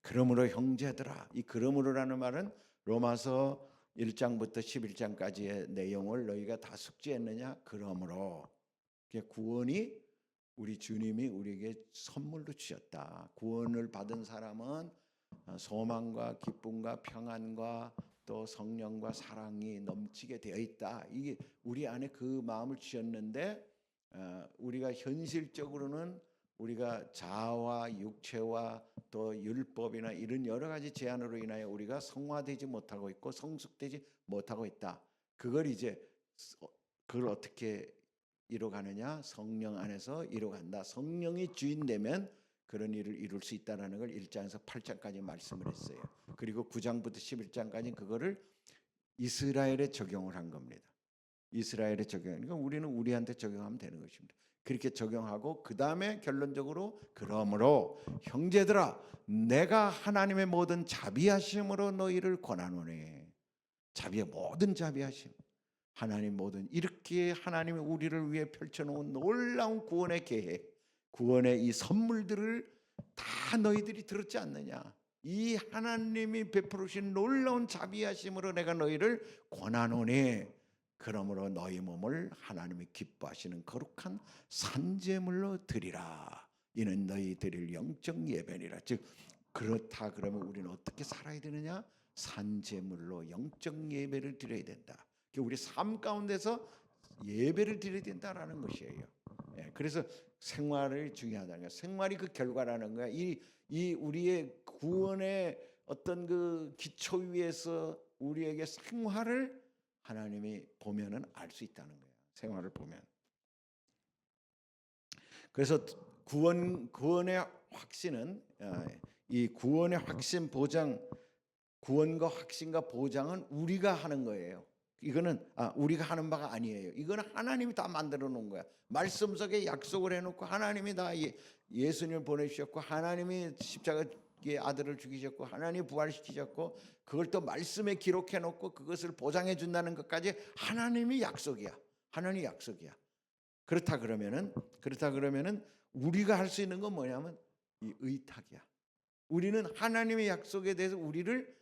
그러므로 형제들아. 이 그러므로라는 말은 로마서 1장부터 11장까지의 내용을 너희가 다 숙지했느냐? 그러므로 구원이 우리 주님이 우리에게 선물로 주셨다. 구원을 받은 사람은 소망과 기쁨과 평안과 또 성령과 사랑이 넘치게 되어 있다. 이게 우리 안에 그 마음을 주셨는데 우리가 현실적으로는 우리가 자아와 육체와 또 율법이나 이런 여러 가지 제한으로 인하여 우리가 성화되지 못하고 있고 성숙되지 못하고 있다. 그걸 어떻게 이뤄가느냐? 성령 안에서 이뤄간다. 성령이 주인 되면 그런 일을 이룰 수 있다는 걸 1장에서 8장까지 말씀을 했어요. 그리고 9장부터 11장까지 그거를 이스라엘에 적용을 한 겁니다. 이스라엘에 적용하니까 우리는 우리한테 적용하면 되는 것입니다. 그렇게 적용하고 그 다음에 결론적으로 그러므로 형제들아 내가 하나님의 모든 자비하심으로 너희를 권하노니 자비의 모든 자비하심 하나님 모든 이렇게 하나님이 우리를 위해 펼쳐놓은 놀라운 구원의 계획 구원의 이 선물들을 다 너희들이 들었지 않느냐. 이 하나님이 베풀으신 놀라운 자비하심으로 내가 너희를 권하노니 그러므로 너희 몸을 하나님이 기뻐하시는 거룩한 산제물로 드리라. 이는 너희 드릴 영적 예배니라. 즉 그렇다 그러면 우리는 어떻게 살아야 되느냐? 산제물로 영적 예배를 드려야 된다. 우리 삶 가운데서 예배를 드려야 된다라는 것이에요. 그래서 생활이 중요하다는 거야. 생활이 그 결과라는 거야. 이 우리의 구원의 어떤 그 기초 위에서 우리에게 생활을 하나님이 보면은 알 수 있다는 거예요. 생활을 보면. 그래서 구원의 확신은 이 구원의 확신 보장, 구원과 확신과 보장은 우리가 하는 거예요. 이거는 우리가 하는 바가 아니에요. 이거는 하나님이 다 만들어 놓은 거야. 말씀 속에 약속을 해놓고 하나님이 다 예수님을 보내주셨고 하나님이 십자가의 아들을 죽이셨고 하나님이 부활시키셨고 그걸 또 말씀에 기록해 놓고 그것을 보장해 준다는 것까지 하나님이 약속이야. 하나님 약속이야. 그렇다 그러면은 우리가 할 수 있는 건 뭐냐면 이 의탁이야. 우리는 하나님의 약속에 대해서 우리를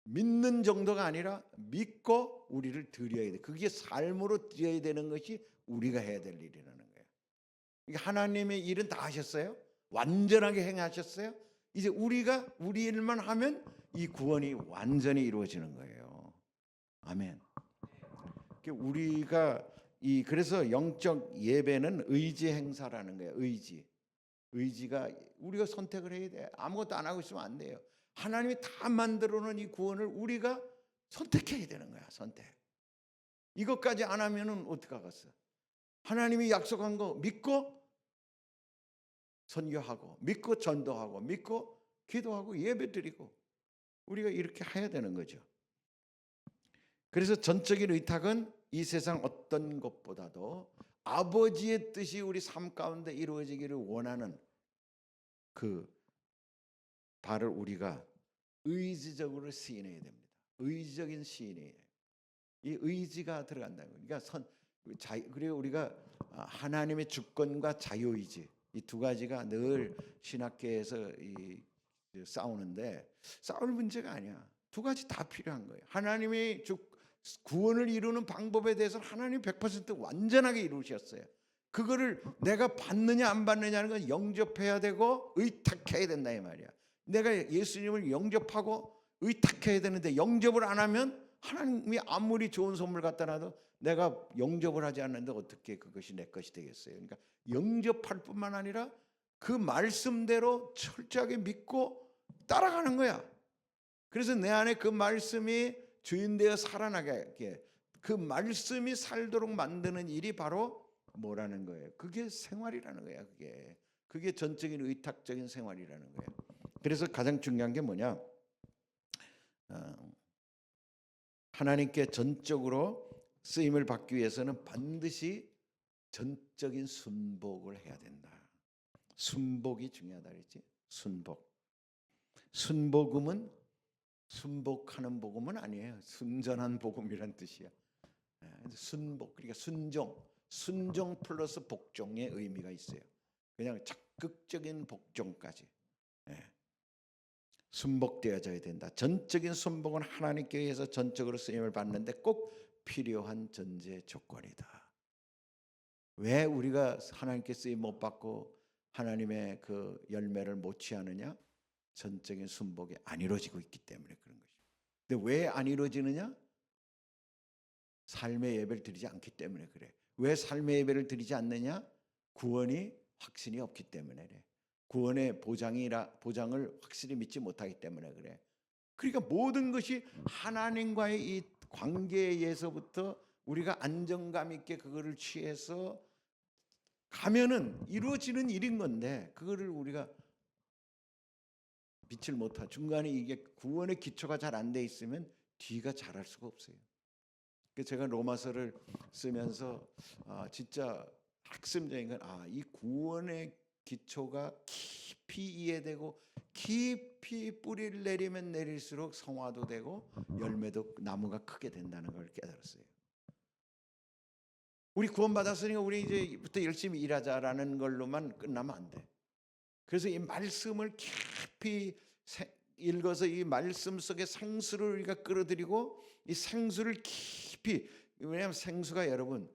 믿는 정도가 아니라 믿고 우리를 드려야 돼. 그게 삶으로 드려야 되는 것이 우리가 해야 될 일이라는 거예요. 하나님의 일은 다 하셨어요. 완전하게 행하셨어요. 이제 우리가 우리 일만 하면 이 구원이 완전히 이루어지는 거예요. 아멘. 우리가 그래서 영적 예배는 의지 행사라는 거예요. 의지가 우리가 선택을 해야 돼. 아무것도 안 하고 있으면 안 돼요. 하나님이 다 만들어 놓은 이 구원을 우리가 선택해야 되는 거야. 선택. 이것까지 안 하면은 어떡하겠어? 하나님이 약속한 거 믿고 선교하고, 믿고 전도하고, 믿고 기도하고 예배드리고, 우리가 이렇게 해야 되는 거죠. 그래서 전적인 의탁은 이 세상 어떤 것보다도 아버지의 뜻이 우리 삶 가운데 이루어지기를 원하는 그 바를 우리가 의지적으로 시인해야 됩니다. 의지적인 시인이에요. 이 의지가 들어간다는 거예요. 그러니까 그리고 우리가 하나님의 주권과 자유의지, 이 두 가지가 늘 신학계에서 싸우는데, 싸울 문제가 아니야. 두 가지 다 필요한 거예요. 하나님의 구원을 이루는 방법에 대해서 하나님 100% 완전하게 이루셨어요. 그거를 내가 받느냐 안 받느냐는 건 영접해야 되고 의탁해야 된다 이 말이야. 내가 예수님을 영접하고 의탁해야 되는데 영접을 안 하면 하나님이 아무리 좋은 선물 갖다 놔도 내가 영접을 하지 않는데 어떻게 그것이 내 것이 되겠어요. 그러니까 영접할 뿐만 아니라 그 말씀대로 철저하게 믿고 따라가는 거야. 그래서 내 안에 그 말씀이 주인되어 살아나게 하게, 그 말씀이 살도록 만드는 일이 바로 뭐라는 거예요? 그게 생활이라는 거야. 그게 전적인 의탁적인 생활이라는 거예요. 그래서 가장 중요한 게 뭐냐? 하나님께 전적으로 쓰임을 받기 위해서는 반드시 전적인 순복을 해야 된다. 순복이 중요하다 그랬지? 순복음은 순복하는 복음은 아니에요. 순전한 복음이란 뜻이야. 순복, 그러니까 순종 플러스 복종의 의미가 있어요. 그냥 적극적인 복종까지 순복되어져야 된다. 전적인 순복은 하나님께 의해서 전적으로 쓰임을 받는데 꼭 필요한 전제 조건이다. 왜 우리가 하나님께 쓰임 못 받고 하나님의 그 열매를 못 취하느냐? 전적인 순복이 안 이루어지고 있기 때문에 그런 것이죠. 근데 왜 안 이루어지느냐? 삶의 예배를 드리지 않기 때문에 그래. 왜 삶의 예배를 드리지 않느냐? 구원이 확신이 없기 때문에 그래. 구원의 보장을 확실히 믿지 못하기 때문에 그래. 그러니까 모든 것이 하나님과의 이 관계에서부터 우리가 안정감 있게 그거를 취해서 가면은 이루어지는 일인 건데, 그거를 우리가 믿질 못하. 중간에 이게 구원의 기초가 잘 안 돼 있으면 뒤가 잘할 수가 없어요. 그래서 제가 로마서를 쓰면서 진짜 핵심적인 건 이 구원의 기초가 깊이 이해되고 깊이 뿌리를 내리면 내릴수록 성화도 되고 열매도 나무가 크게 된다는 걸 깨달았어요. 우리 구원받았으니까 우리 이제부터 열심히 일하자라는 걸로만 끝나면 안 돼. 그래서 이 말씀을 깊이 읽어서 이 말씀 속에 생수를 우리가 끌어들이고 이 생수를 깊이, 왜냐하면 생수가 여러분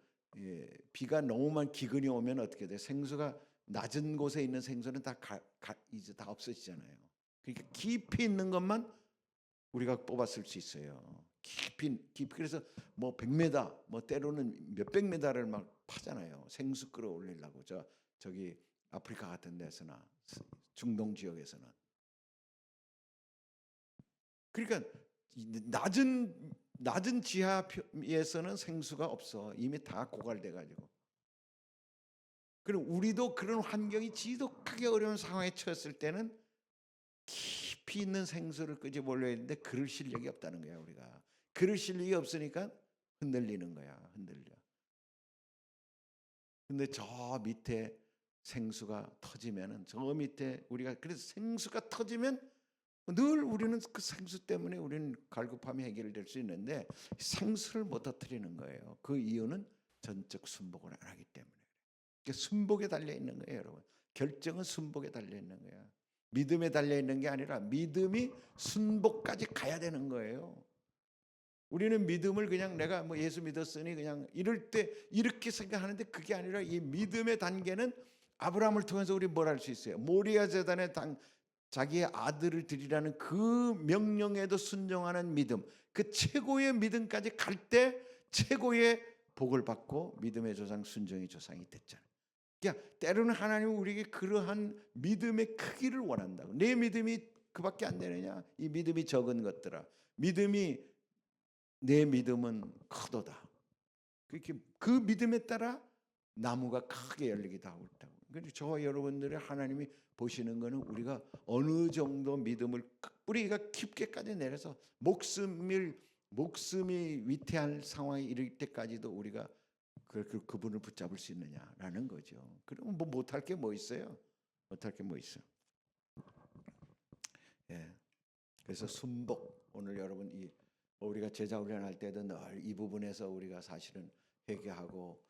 비가 너무만 기근이 오면 어떻게 돼? 생수가 낮은 곳에 있는 생수는 이제 다 없어지잖아요. 그러니까 깊이 있는 것만 우리가 뽑았을 수 있어요. 깊이 그래서 뭐 100m, 뭐 때로는 몇백 미터를 막 파잖아요. 생수 끌어올리려고 저기 아프리카 같은 데서나 중동 지역에서는. 그러니까 낮은 지하에서는 생수가 없어. 이미 다 고갈돼 가지고. 그럼 우리도 그런 환경이 지독하게 어려운 상황에 처했을 때는 깊이 있는 생수를 끄집어올려야 했는데 그럴 실력이 없다는 거야. 우리가 그럴 실력이 없으니까 흔들리는 거야. 흔들려. 근데 저 밑에 생수가 터지면은, 저 밑에 우리가, 그래서 생수가 터지면 늘 우리는 그 생수 때문에 우리는 갈급함이 해결될 수 있는데 생수를 못 터뜨리는 거예요. 그 이유는 전적 순복을 안 하기 때문에. 그러니까 순복에 달려 있는 거예요, 여러분. 결정은 순복에 달려 있는 거야. 믿음에 달려 있는 게 아니라 믿음이 순복까지 가야 되는 거예요. 우리는 믿음을 그냥 내가 뭐 예수 믿었으니 그냥 이럴 때 이렇게 생각하는데 그게 아니라 이 믿음의 단계는 아브라함을 통해서 우리 뭘 할 수 있어요? 모리아 제단에 자기의 아들을 드리라는 그 명령에도 순종하는 믿음, 그 최고의 믿음까지 갈 때 최고의 복을 받고 믿음의 조상, 순종의 조상이 됐잖아요. 그러니까 때로는 하나님은 우리에게 그러한 믿음의 크기를 원한다고. 내 믿음이 그밖에 안 되느냐? 이 믿음이 적은 것들아. 믿음이 내 믿음은 크도다. 그렇게 그 믿음에 따라 나무가 크게 열리기도 하고 있다고. 그래서 저와 여러분들의 하나님이 보시는 거는 우리가 어느 정도 믿음을 뿌리가 깊게까지 내려서 목숨이 위태할 상황에 이를 때까지도 우리가 그분을 붙잡을 수 있느냐라는 거죠. 그러면 뭐 못할 게 뭐 있어요? 못할 게 뭐 있어? 예. 그래서 순복 오늘 여러분 우리가 제자 훈련할 때도 늘 이 부분에서 우리가 사실은 회개하고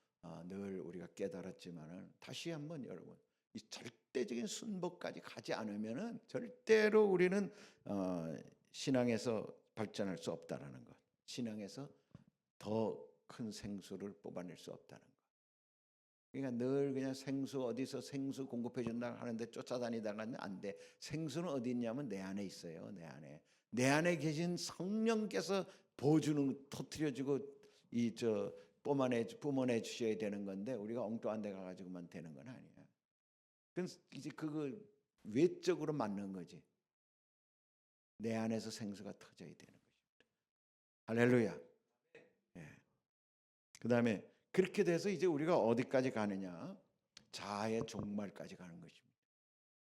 늘 우리가 깨달았지만은 다시 한번 여러분 이 절대적인 순복까지 가지 않으면은 절대로 우리는 신앙에서 발전할 수 없다라는 것. 신앙에서 더 큰 생수를 뽑아낼 수 없다는 것. 그러니까 늘 그냥 생수 어디서 생수 공급해 준다 하는데 쫓아다니다가는 안 돼. 생수는 어디 있냐면 내 안에 있어요. 내 안에 계신 성령께서 보여주는 터트려주고 뿜어내 주셔야 되는 건데 우리가 엉뚱한 데 가가지고만 되는 건 아니야. 그건 이제 그거 외적으로 맞는 거지. 내 안에서 생수가 터져야 되는 것입니다. 할렐루야. 예. 그다음에 그렇게 돼서 이제 우리가 어디까지 가느냐? 자아의 종말까지 가는 것입니다.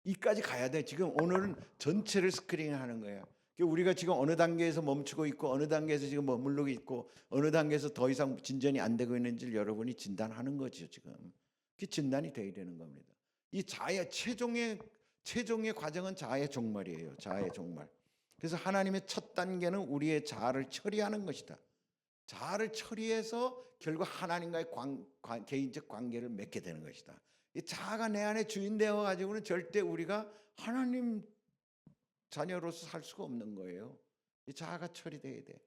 이까지 가야 돼. 지금 오늘은 전체를 스크린하는 거예요. 우리가 지금 어느 단계에서 멈추고 있고 어느 단계에서 지금 머무르고 있고 어느 단계에서 더 이상 진전이 안 되고 있는지를 여러분이 진단하는 거죠. 지금 그 진단이 돼야 되는 겁니다. 이 자아의 최종의 과정은 자아의 종말이에요. 자아의 종말. 그래서 하나님의 첫 단계는 우리의 자아를 처리하는 것이다. 자아를 처리해서 결국 하나님과의 개인적 관계를 맺게 되는 것이다. 이 자아가 내 안에 주인 되어 가지고는 절대 우리가 하나님 자녀로서 살 수가 없는 거예요. 이 자아가 처리돼야 돼.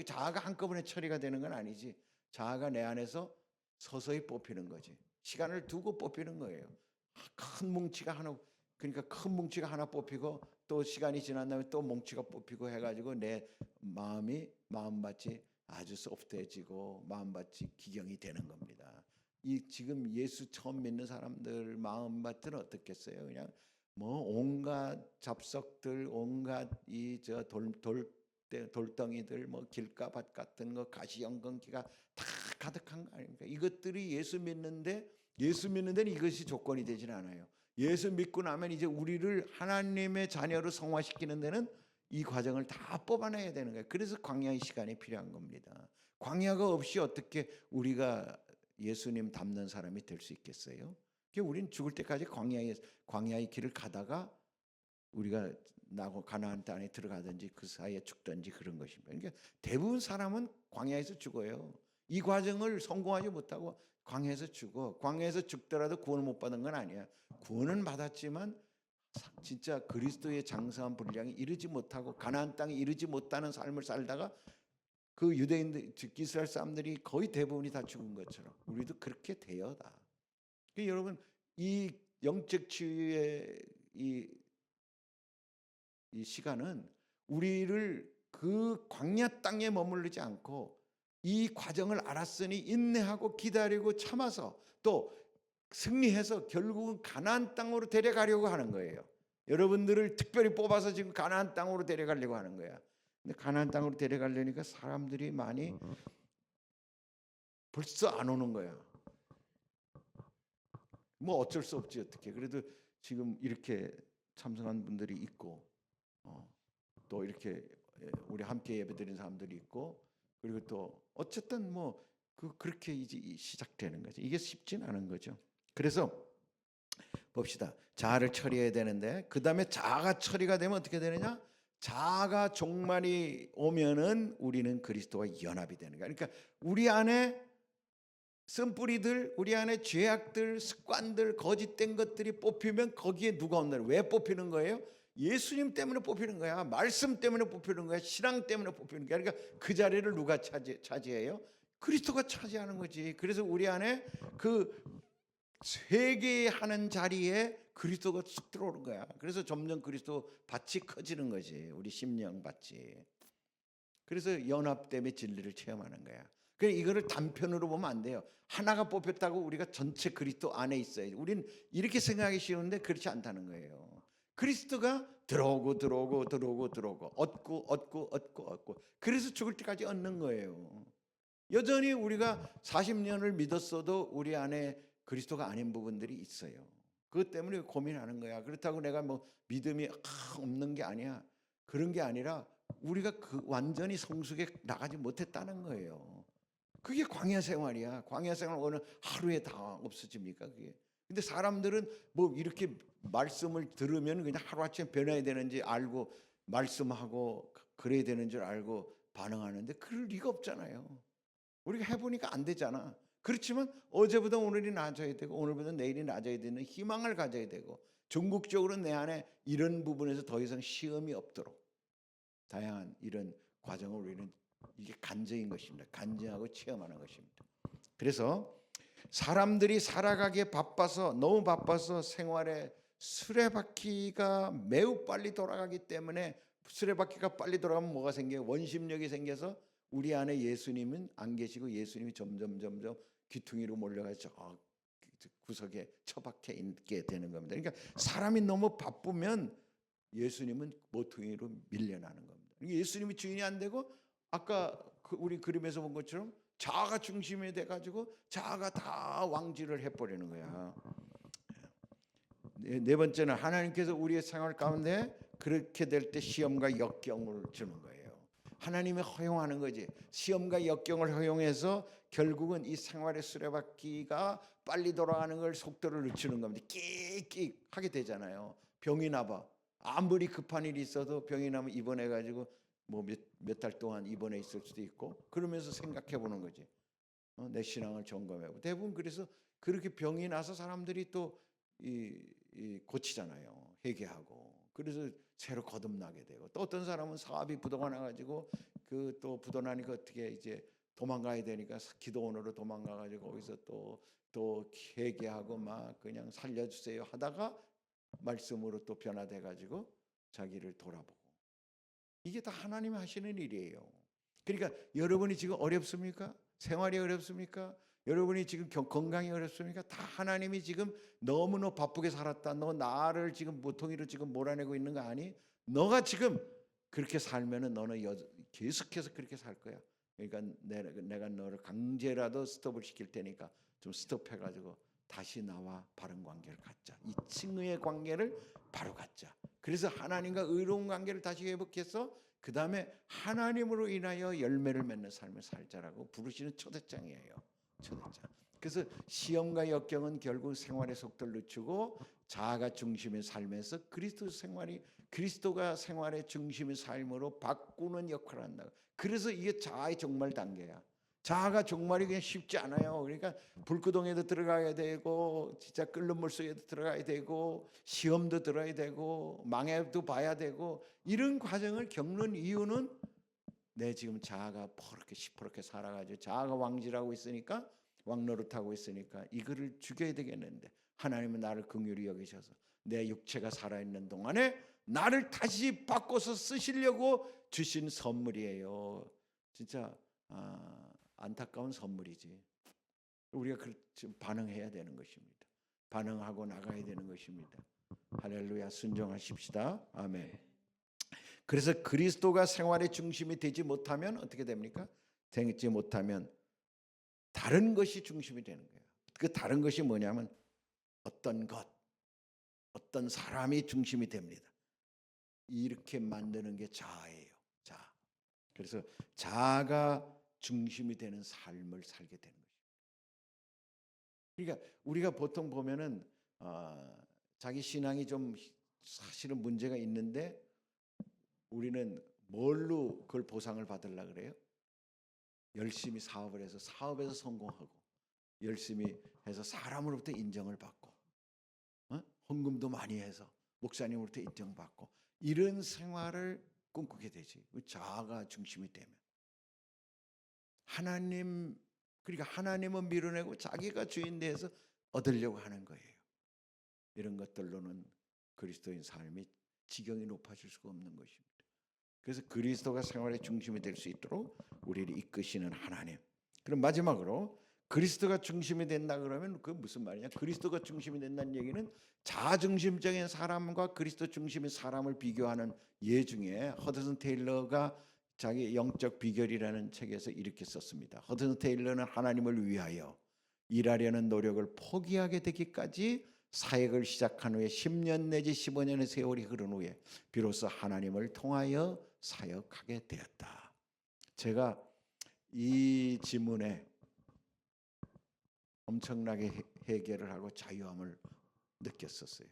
자아가 한꺼번에 처리가 되는 건 아니지. 자아가 내 안에서 서서히 뽑히는 거지. 시간을 두고 뽑히는 거예요. 큰 뭉치가 하나 뽑히고 또 시간이 지난 다음에 또 뭉치가 뽑히고 해가지고 내 마음밭이 아주 소프트해지고 마음밭이 기경이 되는 겁니다. 이 지금 예수 처음 믿는 사람들 마음밭은 어떻겠어요? 그냥 뭐 온갖 잡석들, 온갖 돌덩이들, 뭐 길가밭 같은 거, 가시연건기가 다 가득한 거 아닙니까? 이것들이 예수 믿는 데는 이것이 조건이 되지는 않아요. 예수 믿고 나면 이제 우리를 하나님의 자녀로 성화시키는 데는 이 과정을 다 뽑아내야 되는 거예요. 그래서 광야의 시간이 필요한 겁니다. 광야가 없이 어떻게 우리가 예수님 닮는 사람이 될 수 있겠어요? 우리는 죽을 때까지 광야의 길을 가다가 우리가 가나안 땅에 들어가든지 그 사이에 죽든지 그런 것입니다. 그러니까 대부분 사람은 광야에서 죽어요. 이 과정을 성공하지 못하고 광야에서 죽어. 광야에서 죽더라도 구원을 못 받은 건 아니야. 구원은 받았지만 진짜 그리스도의 장성한 분량이 이르지 못하고 가나안 땅에 이르지 못하는 삶을 살다가 그 유대인들, 즉 이스라엘 사람들이 거의 대부분이 다 죽은 것처럼 우리도 그렇게 되어다. 그러니까 여러분 이 영적 치유의 이 시간은 우리를 그 광야 땅에 머무르지 않고 이 과정을 알았으니 인내하고 기다리고 참아서 또 승리해서 결국은 가나안 땅으로 데려가려고 하는 거예요. 여러분들을 특별히 뽑아서 지금 가나안 땅으로 데려가려고 하는 거야. 근데 가나안 땅으로 데려가려니까 사람들이 많이 벌써 안 오는 거야. 뭐 어쩔 수 없지 어떻게. 그래도 지금 이렇게 참석한 분들이 있고 또 이렇게 우리 함께 예배드린 사람들이 있고 그리고 또 어쨌든 뭐 그렇게 이제 시작되는 거죠. 이게 쉽진 않은 거죠. 그래서 봅시다. 자아를 처리해야 되는데 그 다음에 자아가 처리가 되면 어떻게 되느냐? 자아가 종말이 오면은 우리는 그리스도와 연합이 되는 거야. 그러니까 우리 안에 쓴뿌리들, 우리 안에 죄악들, 습관들, 거짓된 것들이 뽑히면 거기에 누가 온다? 왜 뽑히는 거예요? 예수님 때문에 뽑히는 거야. 말씀 때문에 뽑히는 거야. 신앙 때문에 뽑히는 거야. 그러니까 그 자리를 누가 차지해요? 그리스도가 차지하는 거지. 그래서 우리 안에 그 회개하는 자리에 그리스도가 쑥 들어오는 거야. 그래서 점점 그리스도 밭이 커지는 거지. 우리 심령 밭이. 그래서 연합됨의 진리를 체험하는 거야. 그러니까 이거를 단편으로 보면 안 돼요. 하나가 뽑혔다고 우리가 전체 그리스도 안에 있어요. 우리는 이렇게 생각하기 쉬운데 그렇지 않다는 거예요. 그리스도가 들어오고 얻고 그래서 죽을 때까지 얻는 거예요. 여전히 우리가 40년을 믿었어도 우리 안에 그리스도가 아닌 부분들이 있어요. 그것 때문에 고민하는 거야. 그렇다고 내가 뭐 믿음이 없는 게 아니야. 그런 게 아니라 우리가 그 완전히 성숙에 나가지 못했다는 거예요. 그게 광야 생활이야. 광야 생활 어느 하루에 다 없어집니까 그게? 근데 사람들은 뭐 이렇게 말씀을 들으면 그냥 하루아침에 변해야 되는지 알고 말씀하고 그래야 되는 줄 알고 반응하는데 그럴 리가 없잖아요. 우리가 해보니까 안 되잖아. 그렇지만 어제보다 오늘이 나아져야 되고 오늘보다 내일이 나아져야 되는 희망을 가져야 되고 전국적으로 내 안에 이런 부분에서 더 이상 시험이 없도록 다양한 이런 과정을 우리는 이게 간증인 것입니다. 간증하고 체험하는 것입니다. 그래서 사람들이 살아가기에 바빠서 너무 바빠서 생활에 수레바퀴가 매우 빨리 돌아가기 때문에 수레바퀴가 빨리 돌아가면 뭐가 생겨요? 원심력이 생겨서 우리 안에 예수님은 안 계시고 예수님이 점점 귀퉁이로 몰려가서 구석에 처박혀 있게 되는 겁니다. 그러니까 사람이 너무 바쁘면 예수님은 모퉁이로 밀려나는 겁니다. 예수님이 주인이 안 되고 아까 우리 그림에서 본 것처럼 자아가 중심이 돼가지고 자아가 다 왕지를 해버리는 거야. 네 번째는 하나님께서 우리의 생활 가운데 그렇게 될 때 시험과 역경을 주는 거예요. 하나님이 허용하는 거지. 시험과 역경을 허용해서 결국은 이 생활의 수레바퀴가 빨리 돌아가는 걸 속도를 늦추는 겁니다. 끽끽 하게 되잖아요. 병이 나봐. 아무리 급한 일이 있어도 병이 나면 입원해가지고 뭐 몇 달 동안 입원해 있을 수도 있고 그러면서 생각해 보는 거지. 내 신앙을 점검해보고 대부분 그래서 그렇게 병이 나서 사람들이 또 고치잖아요. 회개하고 그래서 새로 거듭나게 되고 또 어떤 사람은 사업이 부도가 나가지고 그 또 부도 나니까 어떻게 이제 도망가야 되니까 기도원으로 도망가가지고 거기서 또 회개하고 막 그냥 살려주세요 하다가 말씀으로 또 변화돼가지고 자기를 돌아보고 이게 다 하나님이 하시는 일이에요. 그러니까 여러분이 지금 어렵습니까? 생활이 어렵습니까? 여러분이 지금 건강이 어렵습니까? 다 하나님이 지금 너무너무 바쁘게 살았다. 너 나를 지금 모퉁이로 지금 몰아내고 있는 거 아니? 너가 지금 그렇게 살면은 너는 계속해서 그렇게 살 거야. 그러니까 내가 너를 강제라도 스톱을 시킬 테니까 좀 스톱해가지고 다시 나와 바른 관계를 갖자. 이 칭의의 관계를 바로 갖자. 그래서 하나님과 의로운 관계를 다시 회복해서 그 다음에 하나님으로 인하여 열매를 맺는 삶을 살자라고 부르시는 초대장이에요. 초대장. 그래서 시험과 역경은 결국 생활의 속도를 늦추고 자아가 중심의 삶에서 그리스도가 생활의 중심의 삶으로 바꾸는 역할을 한다. 그래서 이게 자아의 종말 단계야. 자아가 종말이 그냥 쉽지 않아요. 그러니까 불구덩이에도 들어가야 되고 진짜 끓는 물속에도 들어가야 되고 시험도 들어야 되고 망해도 봐야 되고 이런 과정을 겪는 이유는 내 지금 자아가 퍼렇게 시퍼렇게 살아가지고 자아가 왕지라고 있으니까 왕노릇하고 있으니까 이거를 죽여야 되겠는데 하나님은 나를 긍휼히 여기셔서 내 육체가 살아있는 동안에 나를 다시 바꿔서 쓰시려고 주신 선물이에요. 진짜 안타까운 선물이지. 우리가 지금 반응해야 되는 것입니다. 반응하고 나가야 되는 것입니다. 할렐루야. 순종하십시다. 아멘. 그래서 그리스도가 생활의 중심이 되지 못하면 어떻게 됩니까? 되지 못하면 다른 것이 중심이 되는 거예요. 그 다른 것이 뭐냐면 어떤 것, 어떤 사람이 중심이 됩니다. 이렇게 만드는 게 자아예요. 자아. 그래서 자아가 중심이 되는 삶을 살게 되는 것입니다. 그러니까 우리가 보통 보면은 자기 신앙이 좀 사실은 문제가 있는데 우리는 뭘로 그걸 보상을 받으려고 그래요? 열심히 사업을 해서 사업에서 성공하고 열심히 해서 사람으로부터 인정을 받고 헌금도 많이 해서 목사님으로부터 인정받고 이런 생활을 꿈꾸게 되지. 자아가 중심이 되면 그러니까 하나님은 밀어내고 자기가 주인 돼서 얻으려고 하는 거예요. 이런 것들로는 그리스도인 삶이 지경이 높아질 수가 없는 것입니다. 그래서 그리스도가 생활의 중심이 될 수 있도록 우리를 이끄시는 하나님. 그럼 마지막으로 그리스도가 중심이 된다 그러면 그 무슨 말이냐? 그리스도가 중심이 된다는 얘기는 자중심적인 사람과 그리스도 중심의 사람을 비교하는 예 중에 허드슨 테일러가 자기 영적 비결이라는 책에서 이렇게 썼습니다. 허드슨 테일러는 하나님을 위하여 일하려는 노력을 포기하게 되기까지 사역을 시작한 후에 10년 내지 15년의 세월이 흐른 후에 비로소 하나님을 통하여 사역하게 되었다. 제가 이 지문에 엄청나게 해결을 하고 자유함을 느꼈었어요.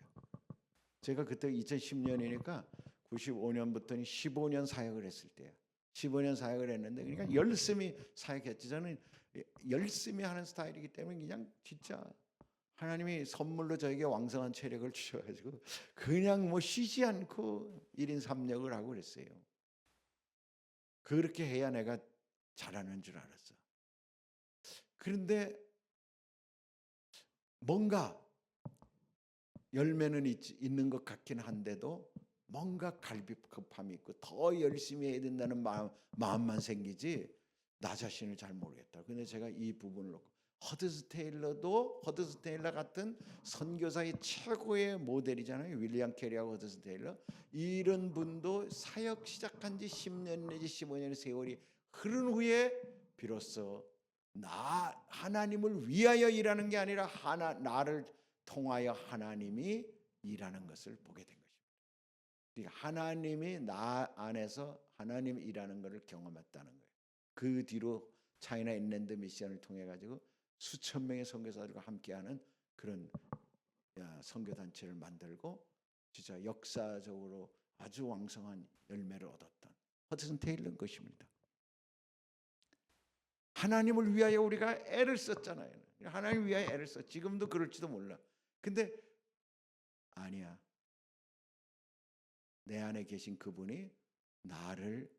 제가 그때 2010년이니까 95년부터는 15년 사역을 했을 때야. 15년 사역을 했는데 그러니까 열심히 사역했지. 저는 열심히 하는 스타일이기 때문에 그냥 진짜 하나님이 선물로 저에게 왕성한 체력을 주셔가지고 그냥 뭐 쉬지 않고 1인 3역을 하고 그랬어요. 그렇게 해야 내가 잘하는 줄 알았어. 그런데 뭔가 열매는 있는 것 같긴 한데도 뭔가 갈비급함이 있고 더 열심히 해야 된다는 마음만 생기지 나 자신을 잘 모르겠다. 근데 제가 이 부분을 놓고 허드슨 테일러 같은 선교사의 최고의 모델이잖아요. 윌리엄 캐리하고 허드슨 테일러. 이런 분도 사역 시작한 지 10년 내지 15년의 세월이 흐른 후에 비로소 하나님을 위하여 일하는 게 아니라 나를 통하여 하나님이 일하는 것을 보게 된 것입니다. 그러니까 하나님이 나 안에서 하나님이 일하는 것을 경험했다는 거예요. 그 뒤로 차이나 인랜드 미션을 통해 가지고 수천 명의 선교사들과 함께하는 그런 선교단체를 만들고 진짜 역사적으로 아주 왕성한 열매를 얻었던 허드슨 테일러인 것입니다. 하나님을 위하여 우리가 애를 썼잖아요. 하나님 위하여 애를 써. 지금도 그럴지도 몰라. 근데 아니야. 내 안에 계신 그분이 나를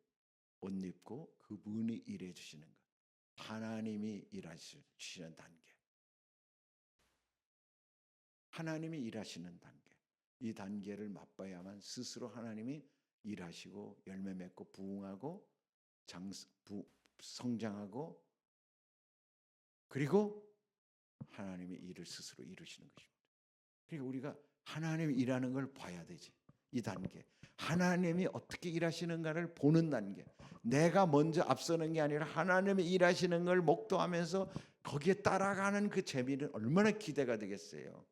옷 입고 그분이 일해 주시는 것. 하나님이 일하시는 단계. 하나님이 일하시는 단계. 이 단계를 맛봐야만 스스로 하나님이 일하시고 열매 맺고 부흥하고 성장하고 그리고 하나님의 일을 스스로 이루시는 것입니다. 그러니까 우리가 하나님이 일하는 걸 봐야 되지. 이 단계. 하나님이 어떻게 일하시는가를 보는 단계. 내가 먼저 앞서는 게 아니라 하나님이 일하시는 걸 목도하면서 거기에 따라가는 그 재미는 얼마나 기대가 되겠어요.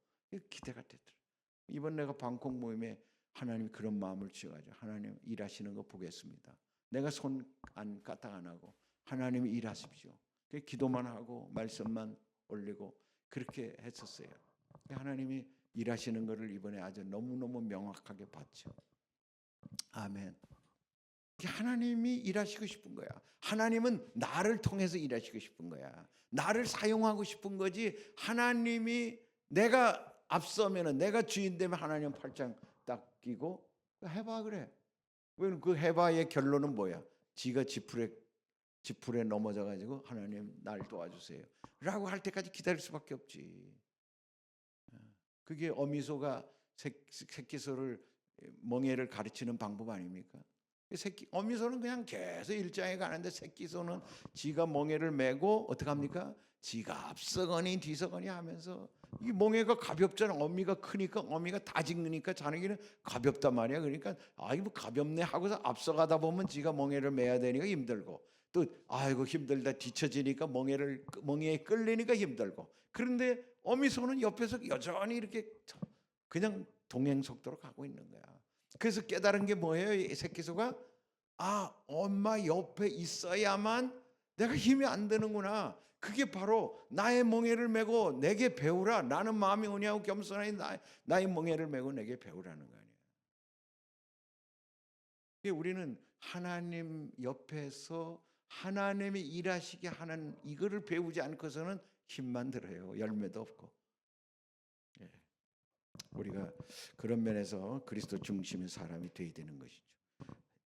기대가 되더라고요. 이번 내가 방콕 모임에 하나님이 그런 마음을 주셔가지고 하나님 일하시는 거 보겠습니다. 내가 손 안 까딱 안 하고 하나님이 일하십시오. 기도만 하고 말씀만 올리고 그렇게 했었어요. 하나님이 일하시는 것을 이번에 아주 너무너무 명확하게 봤죠. 아멘. 하나님이 일하시고 싶은 거야. 하나님은 나를 통해서 일하시고 싶은 거야. 나를 사용하고 싶은 거지. 하나님이 내가 앞서면은 내가 주인 되면 하나님 팔짱 딱 끼고 해봐 그래. 왜냐면 그 해봐의 결론은 뭐야? 지가 지풀에 넘어져 가지고 하나님 날 도와주세요 라고 할 때까지 기다릴 수밖에 없지. 그게 어미소가 새끼소를 멍에를 가르치는 방법 아닙니까? 어미소는 그냥 계속 일장에 가는데 새끼소는 지가 멍에를 메고 어떻게 합니까? 지가 앞서거니 뒤서거니 하면서 이 멍에가 가볍잖아. 어미가 크니까 어미가 다 짖으니까 자기는 가볍단 말이야. 그러니까 뭐 가볍네 하고서 앞서가다 보면 지가 멍에를 메야 되니까 힘들고 또 아이고 힘들다 뒤처지니까 멍에에 끌리니까 힘들고 그런데 어미소는 옆에서 여전히 이렇게 그냥 동행 속도로 가고 있는 거야. 그래서 깨달은 게 뭐예요? 이 새끼소가 엄마 옆에 있어야만 내가 힘이 안 드는구나. 그게 바로 나의 멍에를 메고 내게 배우라. 나는 마음이 온유하고 겸손하니 나의 멍에를 메고 내게 배우라는 거 아니에요. 우리는 하나님 옆에서 하나님이 일하시게 하는 이거를 배우지 않고서는 힘만 들어요. 열매도 없고. 우리가 그런 면에서 그리스도 중심의 사람이 되어야 되는 것이죠.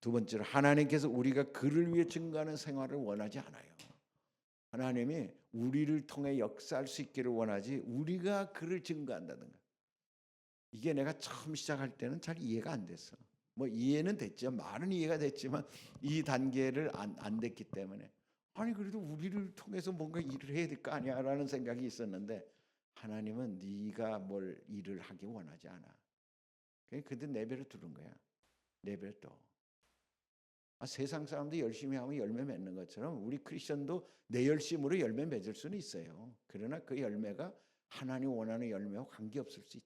두 번째로 하나님께서 우리가 그를 위해 증거하는 생활을 원하지 않아요. 하나님이 우리를 통해 역사할 수 있기를 원하지 우리가 그를 증거한다든가. 이게 내가 처음 시작할 때는 잘 이해가 안 됐어. 뭐 이해는 됐죠. 말은 이해가 됐지만 이 단계를 안 됐기 때문에 아니 그래도 우리를 통해서 뭔가 일을 해야 될 거 아니야라는 생각이 있었는데 하나님은 네가 뭘 일을 하기 원하지 않아. 그냥 그들 내버려 두는 거야. 내버려 둬. 세상 사람도 열심히 하면 열매 맺는 것처럼 우리 크리스천도 내 열심으로 열매 맺을 수는 있어요. 그러나 그 열매가 하나님 원하는 열매와 관계없을 수 있지.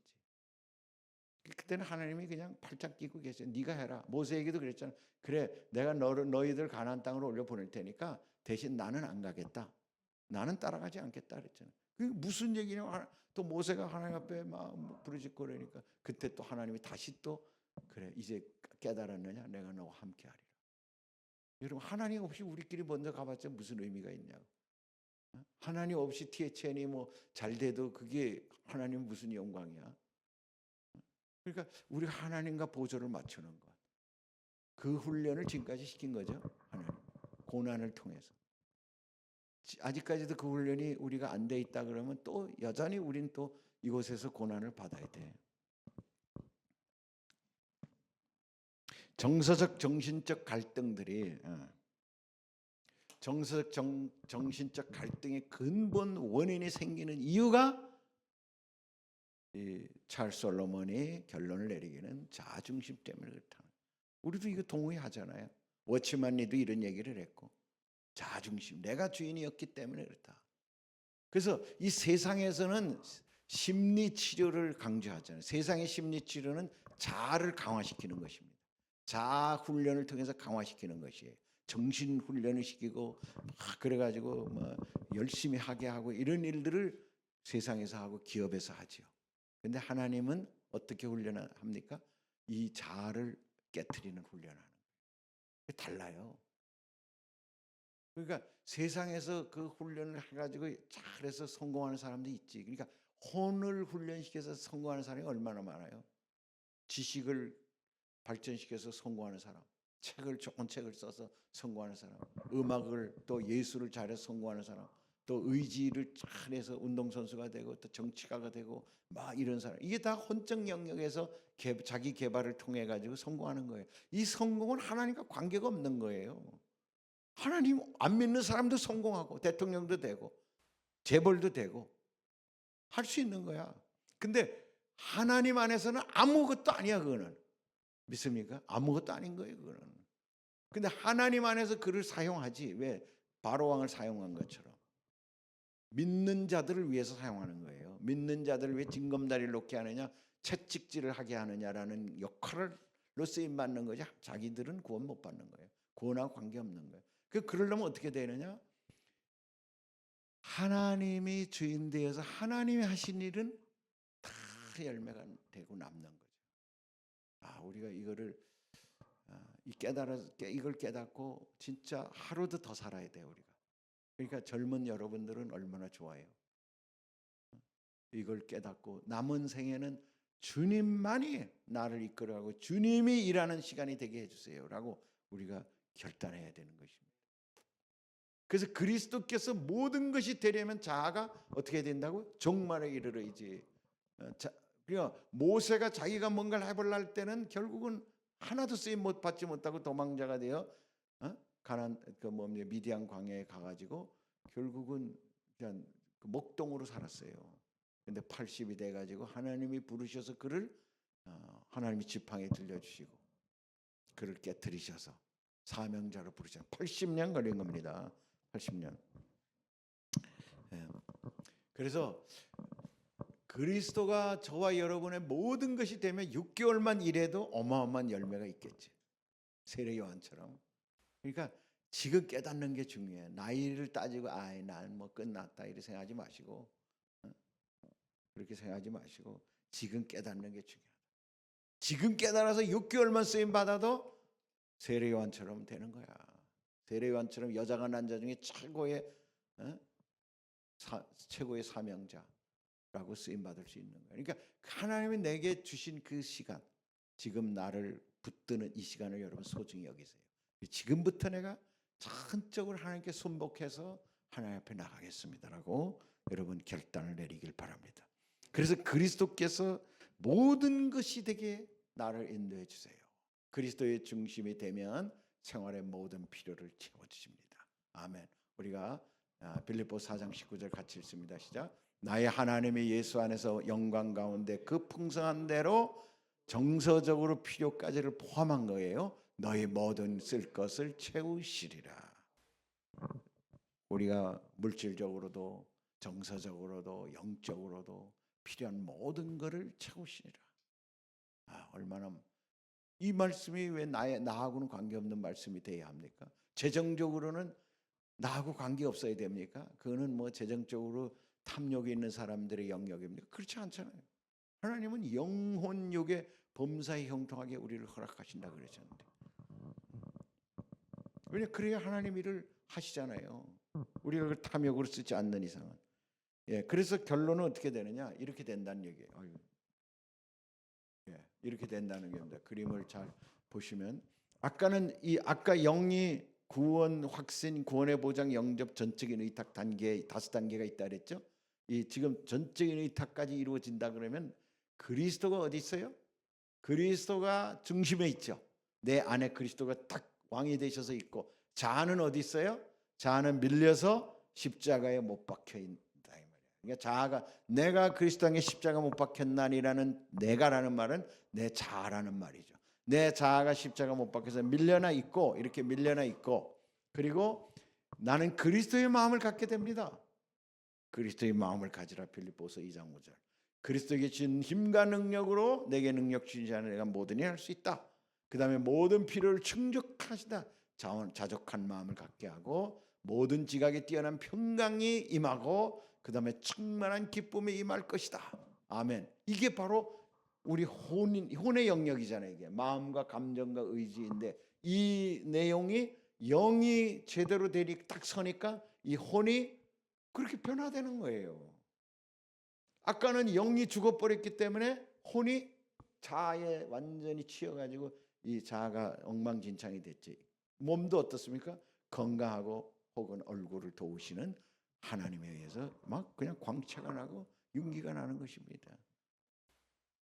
그때는 하나님이 그냥 팔짱 끼고 계세요. 네가 해라. 모세에게도 그랬잖아. 그래, 내가 너희들 가나안 땅으로 올려 보낼 테니까 대신 나는 안 가겠다. 나는 따라가지 않겠다 그랬잖아. 그게 무슨 얘기냐? 또 모세가 하나님 앞에 막 부르짖고 그러니까 그때 또 하나님이 다시 또 그래 이제 깨달았느냐? 내가 너와 함께하리라. 여러분 하나님 없이 우리끼리 먼저 가봤자 무슨 의미가 있냐고. 하나님 없이 THN이 뭐 잘 돼도 그게 하나님 무슨 영광이야? 그러니까 우리가 하나님과 보조를 맞추는 것. 그 훈련을 지금까지 시킨 거죠. 하나님. 고난을 통해서. 아직까지도 그 훈련이 우리가 안 돼 있다 그러면 또 여전히 우린 또 이곳에서 고난을 받아야 돼. 정서적 정신적 갈등들이 정서적 정신적 갈등의 근본 원인이 생기는 이유가 이 찰스 솔로몬이 결론을 내리기는 자중심 때문에 그렇다. 우리도 이거 동의하잖아요. 워치만니도 이런 얘기를 했고 자중심, 내가 주인이었기 때문에 그렇다. 그래서 이 세상에서는 심리 치료를 강조하잖아요. 세상의 심리 치료는 자아를 강화시키는 것입니다. 자아 훈련을 통해서 강화시키는 것이에요. 정신 훈련을 시키고 막 그래가지고 뭐 열심히 하게 하고 이런 일들을 세상에서 하고 기업에서 하지요. 근데 하나님은 어떻게 훈련합니까? 이 자아를 깨트리는 훈련하는 거예요. 달라요. 그러니까 세상에서 그 훈련을 해가지고 잘해서 성공하는 사람도 있지. 그러니까 혼을 훈련시켜서 성공하는 사람이 얼마나 많아요. 지식을 발전시켜서 성공하는 사람, 좋은 책을 써서 성공하는 사람, 음악을 또 예술을 잘해서 성공하는 사람, 또 의지를 잘해서 운동선수가 되고 또 정치가가 되고 막 이런 사람. 이게 다 혼적 영역에서 자기 개발을 통해 가지고 성공하는 거예요. 이 성공은 하나님과 관계가 없는 거예요. 하나님 안 믿는 사람도 성공하고 대통령도 되고 재벌도 되고 할 수 있는 거야. 근데 하나님 안에서는 아무것도 아니야. 그거는 믿습니까? 아무것도 아닌 거예요. 그거는. 근데 하나님 안에서 그를 사용하지. 왜? 바로 왕을 사용한 것처럼 믿는 자들을 위해서 사용하는 거예요. 믿는 자들을 왜 징검다리를 놓게 하느냐, 채찍질을 하게 하느냐라는 역할로 쓰임 받는 거지. 자기들은 구원 못 받는 거예요. 구원하고 관계 없는 거예요. 그러려면 어떻게 되느냐? 하나님이 주인 되어서 하나님이 하신 일은 다 열매가 되고 남는 거죠. 우리가 이거를 이걸 깨닫고 진짜 하루도 더 살아야 돼요, 우리가. 그러니까 젊은 여러분들은 얼마나 좋아요. 이걸 깨닫고 남은 생에는 주님만이 나를 이끌어가고 주님이 일하는 시간이 되게 해주세요라고 우리가 결단해야 되는 것입니다. 그래서 그리스도께서 모든 것이 되려면 자아가 어떻게 된다고? 종말에 이르러야지. 그러니까 모세가 자기가 뭔가를 해보려 할 때는 결국은 하나도 쓰임 못 받지 못하고 도망자가 되어 가난 미디안 광야에 가가지고 결국은 그냥 목동으로 살았어요. 근데 80이 돼가지고 하나님이 부르셔서 그를 하나님이 지팡이 들려주시고 그를 깨뜨리셔서 사명자로 부르셔서 80년 걸린 겁니다. 80년. 그래서 그리스도가 저와 여러분의 모든 것이 되면 6개월만 일해도 어마어마한 열매가 있겠지. 세례 요한처럼. 그러니까 지금 깨닫는 게 중요해요. 나이를 따지고 난 뭐 끝났다 이렇게 생각하지 마시고 그렇게 생각하지 마시고 지금 깨닫는 게 중요하다. 지금 깨달아서 6개월만 쓰임 받아도 세례 요한처럼 되는 거야. 세례 요한처럼 여자가 난 자 중에 최고의 사명자라고 쓰임 받을 수 있는 거야. 그러니까 하나님이 내게 주신 그 시간, 지금 나를 붙드는 이 시간을 여러분 소중히 여기세요. 지금부터 내가 전적으로 하나님께 순복해서 하나님 앞에 나가겠습니다라고 여러분 결단을 내리길 바랍니다. 그래서 그리스도께서 모든 것이 되게 나를 인도해 주세요. 그리스도의 중심이 되면 생활의 모든 필요를 채워주십니다. 아멘. 우리가 빌립보 4장 19절 같이 읽습니다. 시작. 나의 하나님의 예수 안에서 영광 가운데 그 풍성한 대로 정서적으로 필요까지를 포함한 거예요. 너희 모든 쓸 것을 채우시리라. 우리가 물질적으로도 정서적으로도 영적으로도 필요한 모든 것을 채우시리라. 얼마나 이 말씀이 왜 나하고는 관계없는 말씀이 돼야 합니까? 재정적으로는 나하고 관계없어야 됩니까? 그거는 뭐 재정적으로 탐욕이 있는 사람들의 영역입니까? 그렇지 않잖아요. 하나님은 영혼욕에 범사에 형통하게 우리를 허락하신다 그러셨는데, 왜냐 그래야 하나님 일을 하시잖아요. 우리가 그 탐욕으로 쓰지 않는 이상은. 그래서 결론은 어떻게 되느냐? 이렇게 된다는 얘기예요. 이렇게 된다는 겁니다. 그림을 잘 보시면 아까 영이 구원, 확신, 구원의 보장, 영접, 전적인 의탁 단계 5단계가 있다 그랬죠. 이 지금 전적인 의탁까지 이루어진다 그러면 그리스도가 어디 있어요? 그리스도가 중심에 있죠. 내 안에 그리스도가 딱 왕이 되셔서 있고, 자아는 어디 있어요? 자아는 밀려서 십자가에 못 박혀 있다 이 말이에요. 그러니까 자아가 내가 그리스도 안에 십자가 못 박혔나니라는 내가라는 말은 내 자아라는 말이죠. 내 자아가 십자가 못 박혀서 밀려나 있고, 이렇게 밀려나 있고, 그리고 나는 그리스도의 마음을 갖게 됩니다. 그리스도의 마음을 가지라. 빌립보서 2장 5절. 그리스도에게 준 힘과 능력으로 내게 능력 주신 자는 내가 뭐든지 할 수 있다. 그 다음에 모든 필요를 충족하시다. 자족한 마음을 갖게 하고 모든 지각에 뛰어난 평강이 임하고 그 다음에 충만한 기쁨이 임할 것이다. 아멘. 이게 바로 우리 혼의 영역이잖아요. 이게 마음과 감정과 의지인데, 이 내용이 영이 제대로 되니 딱 서니까 이 혼이 그렇게 변화되는 거예요. 아까는 영이 죽어버렸기 때문에 혼이 자아에 완전히 치여가지고 이 자아가 엉망진창이 됐지. 몸도 어떻습니까? 건강하고 혹은 얼굴을 도우시는 하나님에 의해서 막 그냥 광채가 나고 윤기가 나는 것입니다.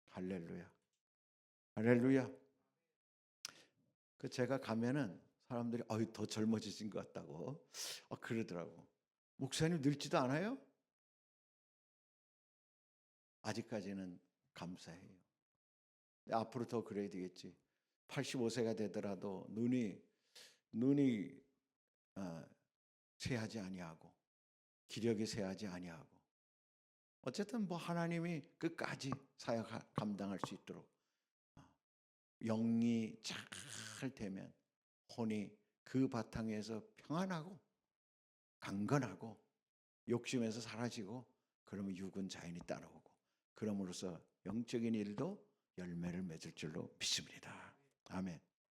할렐루야. 할렐루야. 그 제가 가면은 사람들이 더 젊어지신 것 같다고 그러더라고. 목사님 늙지도 않아요? 아직까지는 감사해요. 앞으로 더 그래야 되겠지. 85세가 되더라도 눈이 쇠하지 아니하고 기력이 쇠하지 아니하고, 어쨌든 뭐 하나님이 끝까지 사역 감당할 수 있도록 영이 잘 되면 혼이 그 바탕에서 평안하고 강건하고 욕심에서 사라지고, 그러면 육은 자연히 따라오고, 그럼으로써 영적인 일도 열매를 맺을 줄로 믿습니다. 아멘.